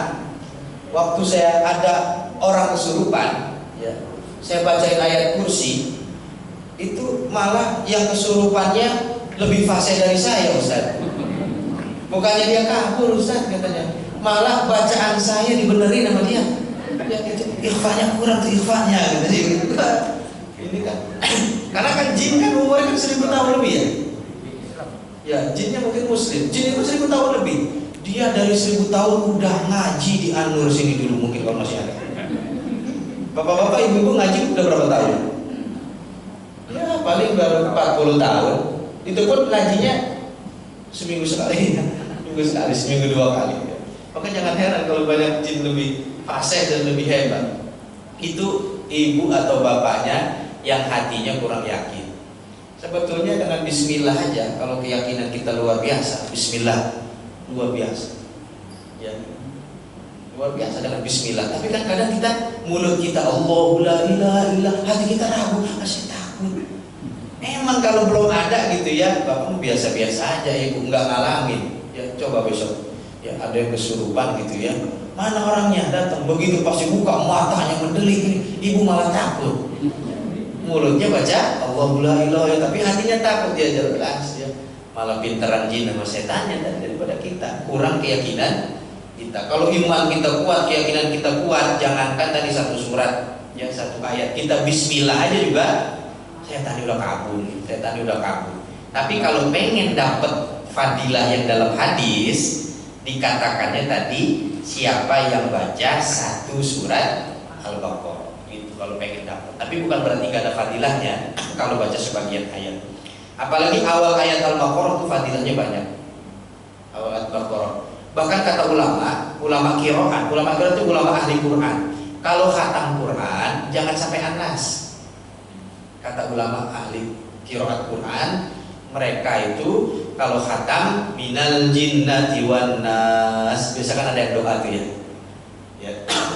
Speaker 3: waktu saya ada orang kesurupan, ya, saya bacain ayat kursi, itu malah yang kesurupannya lebih fasih dari saya, Ustadz. Bukannya dia kabur, Ustadz, katanya, malah bacaan saya dibenerin sama dia. Ya, itu ikhfanya kurang tuh ikhfanya, katanya. Ini kan, karena kan jin kan umurnya kan 1000 tahun lebih ya. Ya, jinnya mungkin muslim, jin itu 1000 tahun lebih. Dia dari 1000 tahun udah ngaji di Anur sini dulu, mungkin kalau masih ada. Bapak-bapak, ibu-ibu ngaji udah berapa tahun? Ya paling baru 40 tahun. Itu pun ngajinya seminggu sekali, seminggu 2 kali. Maka jangan heran kalau banyak jin lebih fasih dan lebih hebat. Itu ibu atau bapaknya yang hatinya kurang yakin. Sebetulnya dengan bismillah aja, kalau keyakinan kita luar biasa, bismillah luar biasa, ya, luar biasa dengan bismillah. Tapi kan kadang kita, mulut kita Allahu la ilaha illallah, hati kita ragu, saya takut. Emang kalau belum ada gitu ya, bapak biasa-biasa aja, ibu nggak ngalamin. Ya coba besok, ya ada yang kesurupan gitu ya, mana orangnya datang, begitu pasti buka matanya mendelik, ibu malah takut. Mulutnya baca Allahu la ilaha illallah, tapi hatinya takut, dia jelas ya. Malah pinteran jin sama setannya daripada kita, kurang keyakinan kita. Kalau iman kita kuat, keyakinan kita kuat, jangankan tadi satu surat, ya satu ayat, kita bismillah aja juga setan udah kabur, Tapi kalau pengen dapat fadilah yang dalam hadis, dikatakannya tadi siapa yang baca satu surat Al-Baqarah, itu kalau pengen dapat. Tapi bukan berarti gak ada fadilahnya kalau baca sebagian ayat. Apalagi awal ayat Al-Baqarah itu fadilahnya banyak. Awal ayat Al-Baqarah. Bahkan kata ulama qiraat itu ulama ahli Quran. Kalau khatam Quran jangan sampai An-Nas. Kata ulama ahli qiraat Quran, mereka itu kalau khatam minal jinnati wan nas. Biasa kan ada yang doa tuh ya. Ya,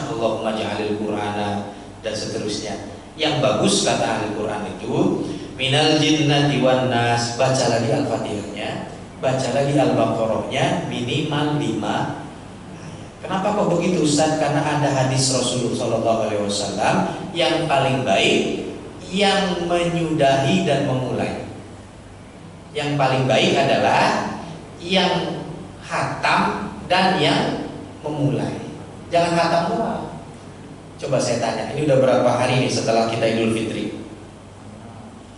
Speaker 3: Allahumma ja'alil Qur'ana dan seterusnya. Yang bagus kata ahli Quran itu minal jinnati wan nas, baca lagi Al-Fatihahnya, baca lagi Al-Baqarahnya minimal 5. Kenapa kok begitu Ustaz? Karena ada hadis Rasulullah SAW yang paling baik yang menyudahi dan memulai. Yang paling baik adalah yang khatam dan yang memulai. Jangan khatam doang. Coba saya tanya, ini udah berapa hari nih setelah kita Idul Fitri?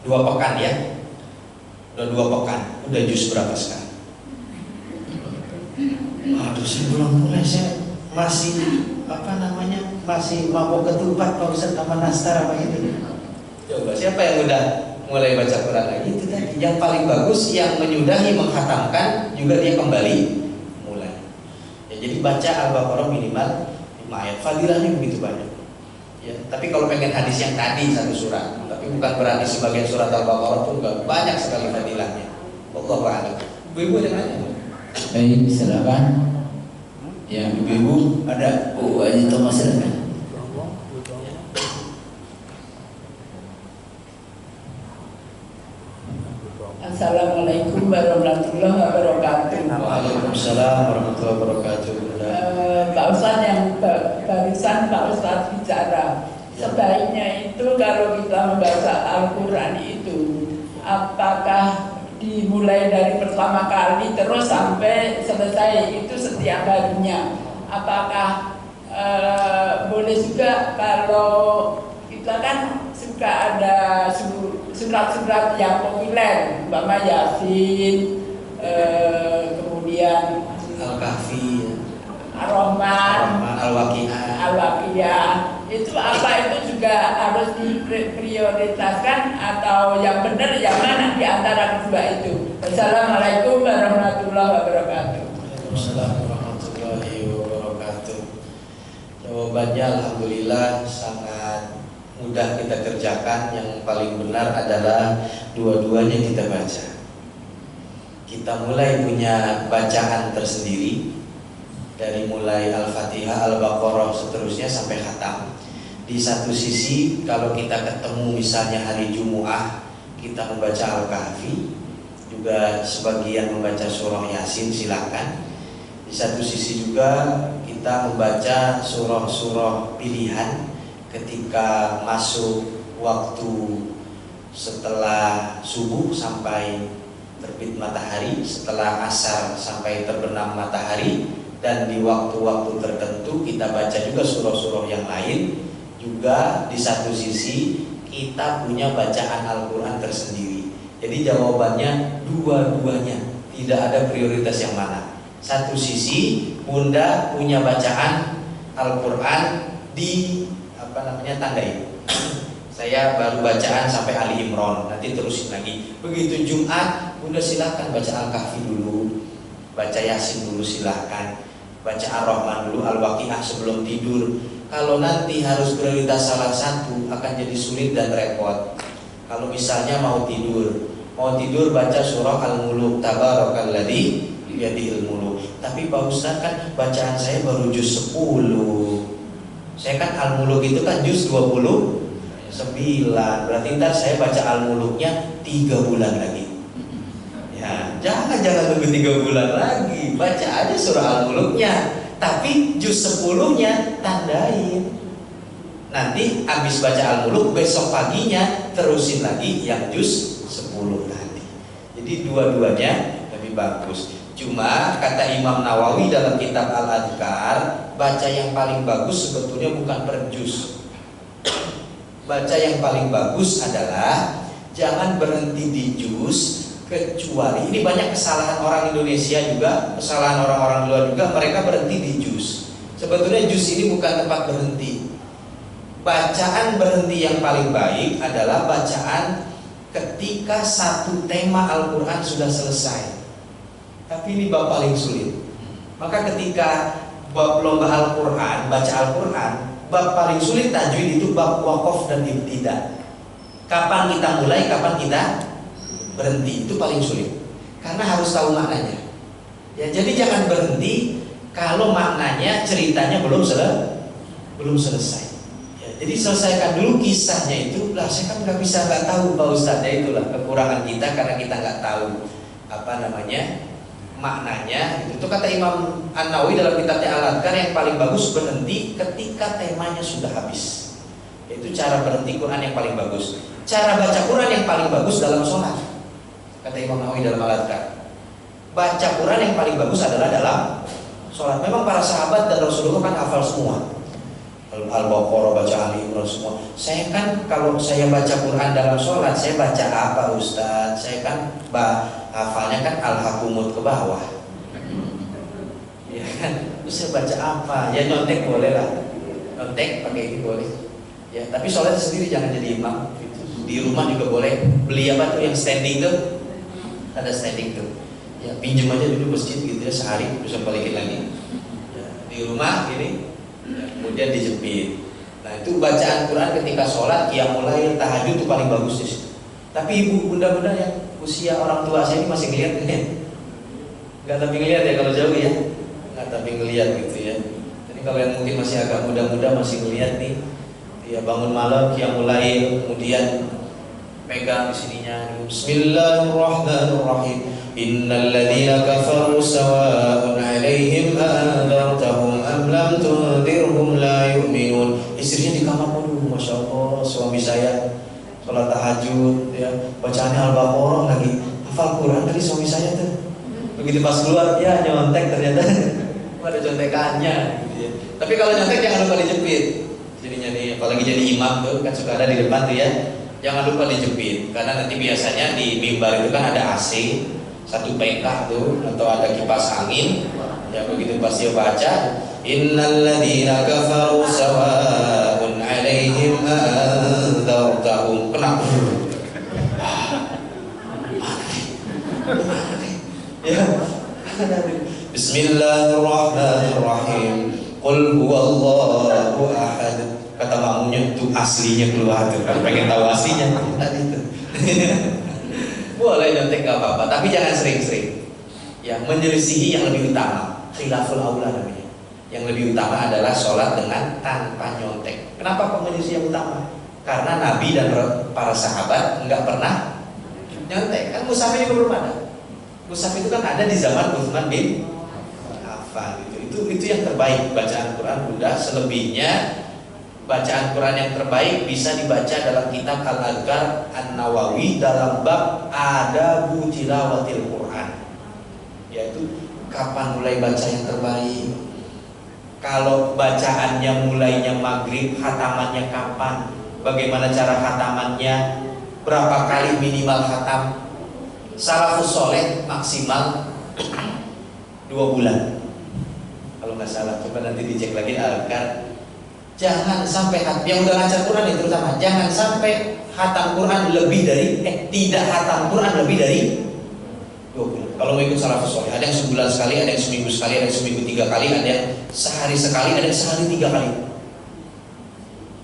Speaker 3: 2 pekan ya, udah 2 pekan, udah juz berapa sekarang? Aduh, saya belum mulai, saya masih masih mabok ketupat Pak Ustaz sama nastar apa ini. Coba siapa yang udah mulai baca Quran lagi? Itu tadi yang paling bagus, yang menyudahi menghatamkan juga dia kembali mulai. Ya, jadi baca Al-Baqarah minimal 5 ayat, fadilahnya begitu banyak. Ya, tapi kalau pengen hadis yang tadi satu surat, tapi bukan berarti sebagian surat Al-Baqarah pun enggak, banyak sekali fadilahnya. Wallahu a'lam. Ibu-ibu ada nanya?
Speaker 2: Baik, silakan. Ya, ibu-ibu ada. Oh, Haji Thomas silakan.
Speaker 4: Assalamualaikum warahmatullahi wabarakatuh.
Speaker 3: Waalaikumsalam warahmatullahi wabarakatuh.
Speaker 4: Pak Ustaz, yang barusan Pak Ustaz bicara, sebaiknya itu kalau kita membaca Al-Quran itu, apakah dimulai dari pertama kali terus sampai selesai itu setiap harinya? Apakah boleh juga kalau kita kan suka ada surat-surat yang populer, umpama Yasin, kemudian
Speaker 3: Al-Kahfi,
Speaker 4: Ar-Rahman,
Speaker 3: Al-Waqi'ah.
Speaker 4: Itu apa itu juga harus diprioritaskan atau yang benar yang mana di antara kedua itu? Assalamualaikum warahmatullahi wabarakatuh.
Speaker 3: Waalaikumsalam warahmatullahi wabarakatuh. Jawabannya alhamdulillah sangat mudah kita kerjakan. Yang paling benar adalah dua-duanya kita baca. Kita mulai punya bacaan tersendiri, dari mulai Al-Fatihah, Al-Baqarah seterusnya sampai khatam. Di satu sisi kalau kita ketemu misalnya hari Jumu'ah, kita membaca Al-Kahfi, juga sebagian membaca surah Yasin, silakan. Di satu sisi juga kita membaca surah-surah pilihan ketika masuk waktu setelah subuh sampai terbit matahari, setelah asar sampai terbenam matahari, dan di waktu-waktu tertentu kita baca juga surah-surah yang lain. Juga di satu sisi kita punya bacaan Al-Quran tersendiri. Jadi jawabannya dua-duanya, tidak ada prioritas yang mana. Satu sisi Bunda punya bacaan Al-Quran di tandai. Saya baru bacaan sampai Ali Imran, nanti terusin lagi. Begitu Jumat, Bunda silakan baca Al-Kahfi dulu, baca Yasin dulu silakan, baca Ar-Rahman dulu, Al-Waqiah sebelum tidur. Kalau nanti harus prioritas salah satu akan jadi sulit dan repot. Kalau misalnya mau tidur baca surah Al-Muluk, Tabarakalladzi biyadihil muluk. Tapi Pak Ustaz kan bacaan saya baru juz 10. Saya kan Al-Muluk itu kan juz 29. Berarti ntar saya baca Al-Muluknya 3 bulan lagi. Ya, jangan tunggu 3 bulan lagi. Baca aja surah Al-Muluknya, tapi juz 10-nya tandain. Nanti habis baca Al-Muluk, besok paginya terusin lagi yang juz 10 tadi. Jadi dua-duanya lebih bagus. Cuma kata Imam Nawawi dalam kitab Al-Adhkar, baca yang paling bagus sebetulnya bukan per juz. Baca yang paling bagus adalah jangan berhenti di juz, kecuali ini banyak kesalahan orang Indonesia juga, kesalahan orang-orang luar juga, mereka berhenti di juz. Sebetulnya juz ini bukan tempat berhenti. Bacaan berhenti yang paling baik adalah bacaan ketika satu tema Al-Quran sudah selesai. Tapi ini bab paling sulit. Maka ketika bab lomba Al-Quran, baca Al-Quran, bab paling sulit tajwid itu bab waqaf dan ibtida. Kapan kita mulai, kapan kita berhenti, itu paling sulit. Karena harus tahu maknanya. Ya, jadi jangan berhenti kalau maknanya, ceritanya belum selesai. Ya, jadi selesaikan dulu kisahnya itu. Lah saya kan nggak tahu Pak Ustadznya, itulah kekurangan kita karena kita nggak tahu maknanya. Itu kata Imam An-Nawawi dalam kitabnya Al-Adhkar, yang paling bagus berhenti ketika temanya sudah habis. Itu cara berhenti Quran yang paling bagus. Cara baca Quran yang paling bagus dalam sholat, kata Imam Nawawi dalam Al-Adhkar. Baca Quran yang paling bagus adalah dalam sholat. Memang para sahabat dan Rasulullah kan hafal semua, Al-Baqarah, baca Ali Imran semua. Saya kan kalau saya baca Quran dalam sholat, saya baca apa Ustaz? Saya kan hafalnya kan Al-Hakumut ke bawah. Ya kan? Terus saya baca apa? Ya nyontek boleh lah. Nyontek pakai ini boleh. Ya, tapi sholat sendiri jangan jadi imam. Di rumah juga boleh. Beli apa tuh yang standing tuh? Ada standing tuh. Ya, pinjam aja dulu masjid gitu ya, sehari bisa balikin lagi. Ya, di rumah gini. Kemudian dijepit. Nah, itu bacaan Quran ketika sholat, qiyamul lail, tahajud itu paling bagus di situ. Tapi ibu, bunda-bunda yang usia orang tua saya ini masih ngeliat kan? Nggak tapi ngeliat ya kalau jauh ya, nggak tapi ngeliat gitu ya. Jadi kalau yang mungkin masih agak muda-muda masih ngeliat nih, ya bangun malam qiyamul lail, kemudian pegang di sininya. Bismillahirrahmanirrahim. Innal ladzina kafaru sawa'un 'alaihim anzartahum am lam tunzirhum la yu'minun. Istrinya di kamar dulu, Masya Allah, suami saya sholat tahajud ya, bacaannya Al-Baqarah lagi, hafal Quran tadi suami saya tuh. Begitu pas keluar, ya nyontek ternyata ada contekannya gitu ya. Tapi kalau nyontek jangan lupa dijepit. Jadinya nih, apalagi jadi imam tuh kan suka ada di depan tuh ya, jangan lupa dijepit. Karena nanti biasanya di mimbar itu kan ada AC, 1 PK tuh, atau ada kipas angin. Ya begitu pas dia baca, innal ladzina kafaru sawa'un 'alaihim anzartahum, kena. Ya. Bismillahirrahmanirrahim. Qul huwallahu ahad. Kata makmumnya itu aslinya keluar tuh, kalau pengen tahu aslinya tadi itu. Boleh nyontek nggak apa-apa, tapi jangan sering-sering. Ya, menyelisihi yang lebih utama, khilaful aula namanya. Yang lebih utama adalah sholat dengan tanpa nyontek. Kenapa kondisi yang utama? Karena Nabi dan para sahabat nggak pernah nyontek. Kan mushaf juga belum ada. Mushaf itu kan ada di zaman Utsman bin Affan. Itu yang terbaik bacaan Quran Bunda. Selebihnya bacaan Quran yang terbaik bisa dibaca dalam kitab Al-Adhkar An-Nawawi dalam bab Adabu Tilawatil Quran, yaitu kapan mulai baca yang terbaik. Kalau bacaannya mulainya maghrib, khatamannya kapan? Bagaimana cara khatamannya? Berapa kali minimal khatam? Salafus soleh maksimal 2 bulan. Kalau nggak salah, coba nanti dicek lagi Al-Adhkar. Jangan sampai yang udah lancar Quran itu terutama, jangan sampai khatam Quran lebih dari tidak khatam Quran lebih dari 2 bulan. Kalau mau ikut salafus soleh, ada yang sebulan sekali, ada yang seminggu sekali, ada yang seminggu 3 kali, ada yang sehari sekali, ada yang sehari 3 kali.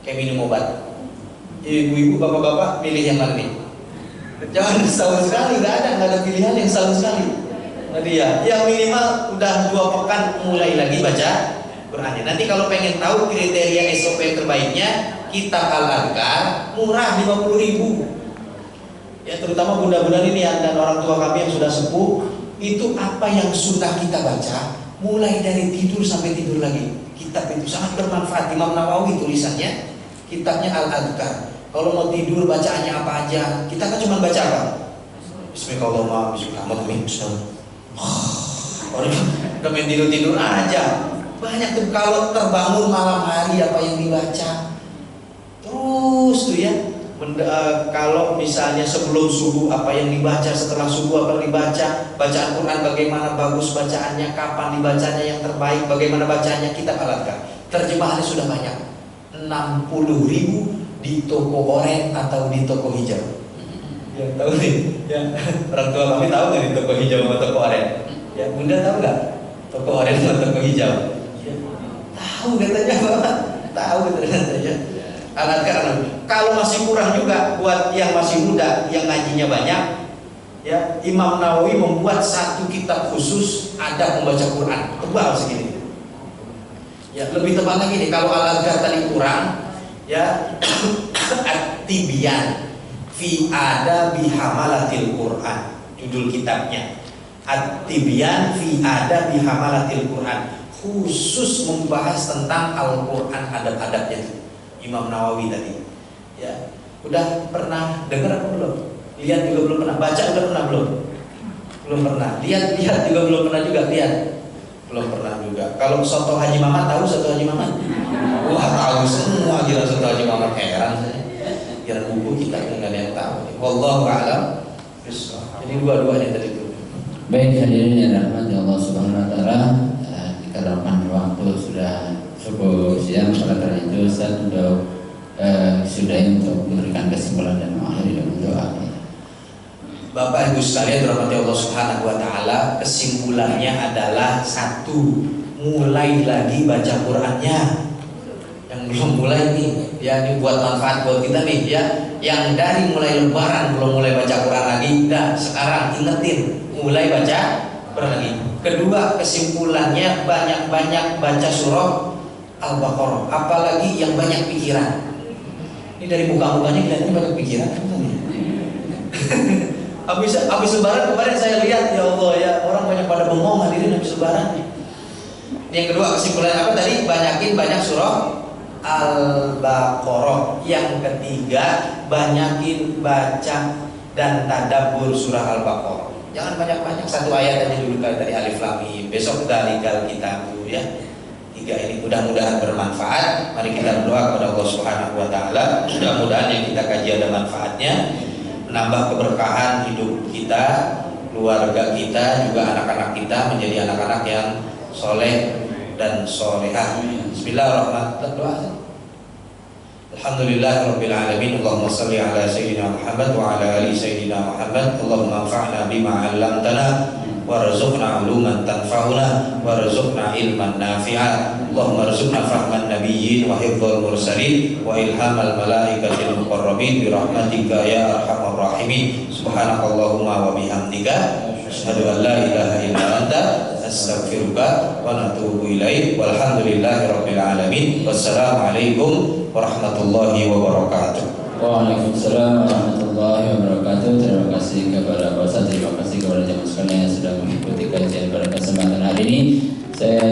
Speaker 3: Kayak minum obat. Ibu-ibu, bapak-bapak, milih yang mana nih? Jangan setahun sekali, nggak ada pilihan yang setahun sekali. Nah dia, yang minimal udah 2 pekan mulai lagi baca Qurannya. Nanti kalau pengen tahu kriteria SOP yang terbaiknya, kitab Al-Adhkar murah 50.000. Ya terutama bunda-bunda ini dan orang tua kami yang sudah sepuh, itu apa yang sudah kita baca mulai dari tidur sampai tidur lagi. Kitab itu sangat bermanfaat. Imam Nawawi tulisannya, kitabnya Al-Adhkar. Kalau mau tidur bacaannya apa aja? Kita kan cuma baca apa? Bismillahirrahmanirrahim. Orang udah main tidur aja. Banyak tuh kalau terbangun malam hari apa yang dibaca. Terus tuh ya. Kalau misalnya sebelum subuh apa yang dibaca, setelah subuh apa yang dibaca, bacaan Quran bagaimana bagus bacaannya, kapan dibacanya yang terbaik, bagaimana bacanya, kitab Al-Adhkar. Terjemahannya sudah banyak, 60.000 di toko oranye atau di toko hijau. Ya tahu nih, ya orang tua kami tahu nggak di toko hijau atau toko oranye? Ya bunda tahu nggak toko oranye atau toko hijau? Ya, tahu katanya bapak, tahu katanya. Al-Adhkar. Kalau masih kurang juga buat yang masih muda yang ngajinya banyak, ya Imam Nawawi membuat 1 kitab khusus adab membaca Quran, tebal segini. Ya lebih tebal lagi nih, kalau Al-Adhkar tadi kurang, ya At-Tibyan fi Adabi Hamalatil Quran, judul kitabnya. At-Tibyan fi Adabi Hamalatil Quran, khusus membahas tentang Al-Quran, adab-adabnya. Imam Nawawi tadi, ya udah pernah dengar apa belum? Lihat juga belum pernah. Baca udah pernah belum? Belum pernah. Lihat juga belum pernah juga. Lihat belum pernah juga. Kalau soto Haji Mamat, tahu soto Haji Mamat? Wah tahu semua kira soto Haji Mamat, heran saya. Kira buku kita nggak ada yang tahu. Wallahu a'lam. Jadi dua-duanya tadi itu.
Speaker 2: Baik hadirin yang dirahmati Allah Subhanahu Wa Taala, dikarenakan waktu sudah cukup siang, pada karena itu Ustaz sudahi untuk memberikan kesimpulan dan mengakhiri dengan doa.
Speaker 3: Bapak Ibu sekalian dirahmati Allah Subhanahu Wa Taala, kesimpulannya adalah 1, mulai lagi baca Qurannya. Yang belum mulai nih, ya ini buat manfaat buat kita nih, ya. Yang dari mulai Lebaran belum mulai baca Quran lagi, dah sekarang ingetin mulai baca Quran lagi. Kedua, kesimpulannya banyak-banyak baca surah Al-Baqarah, apalagi yang banyak pikiran. Ini dari muka-mukanya kelihatannya banyak pikiran. Habis Lebaran kemarin saya lihat, ya Allah ya, orang banyak pada bengong hadirin habis Lebaran. Yang kedua kesimpulannya apa tadi? Banyak surah Al-Baqarah. Yang ketiga, banyakin baca dan tadabbur surah Al-Baqarah. Jangan banyak-banyak, 1 ayat aja dulu dari Alif Lam Mim. Besok dalikal kitabu, ya. 3 ini mudah-mudahan bermanfaat. Mari kita berdoa kepada Allah Subhanahu Wa Taala. Mudah-mudahan yang kita kaji ada manfaatnya, menambah keberkahan hidup kita, keluarga kita, juga anak-anak kita menjadi anak-anak yang soleh dan solehah. Bismillahirrahmanirrahim. Alhamdulillahirabbil alamin. Allahumma shalli ala sayyidina Muhammad wa ala ali sayyidina Muhammad. Allahumma anfa'na bima 'allamtana warzuqna 'uluman tanfa'una warzuqna ilman nafi'a. Allahumma arzuqna fahman nabiyyin wa hifdzal mursalin wa ilhamal malaikatil muqarrabin bi rahmatika ya arhamar rahimin. Subhanakallahumma wa bihamdika
Speaker 1: Asyhadu an la ilaha illa anta astaghfiruka wa natubu ilaik. Walhamdulillahirabbil alamin. Wassalamualaikum warahmatullahi wabarakatuh.
Speaker 2: Waalaikumsalam warahmatullahi wabarakatuh. Terima kasih kepada Pak Ustaz, terima kasih kepada jamaah sekalian yang sudah mengikuti kajian pada kesempatan hari ini. Saya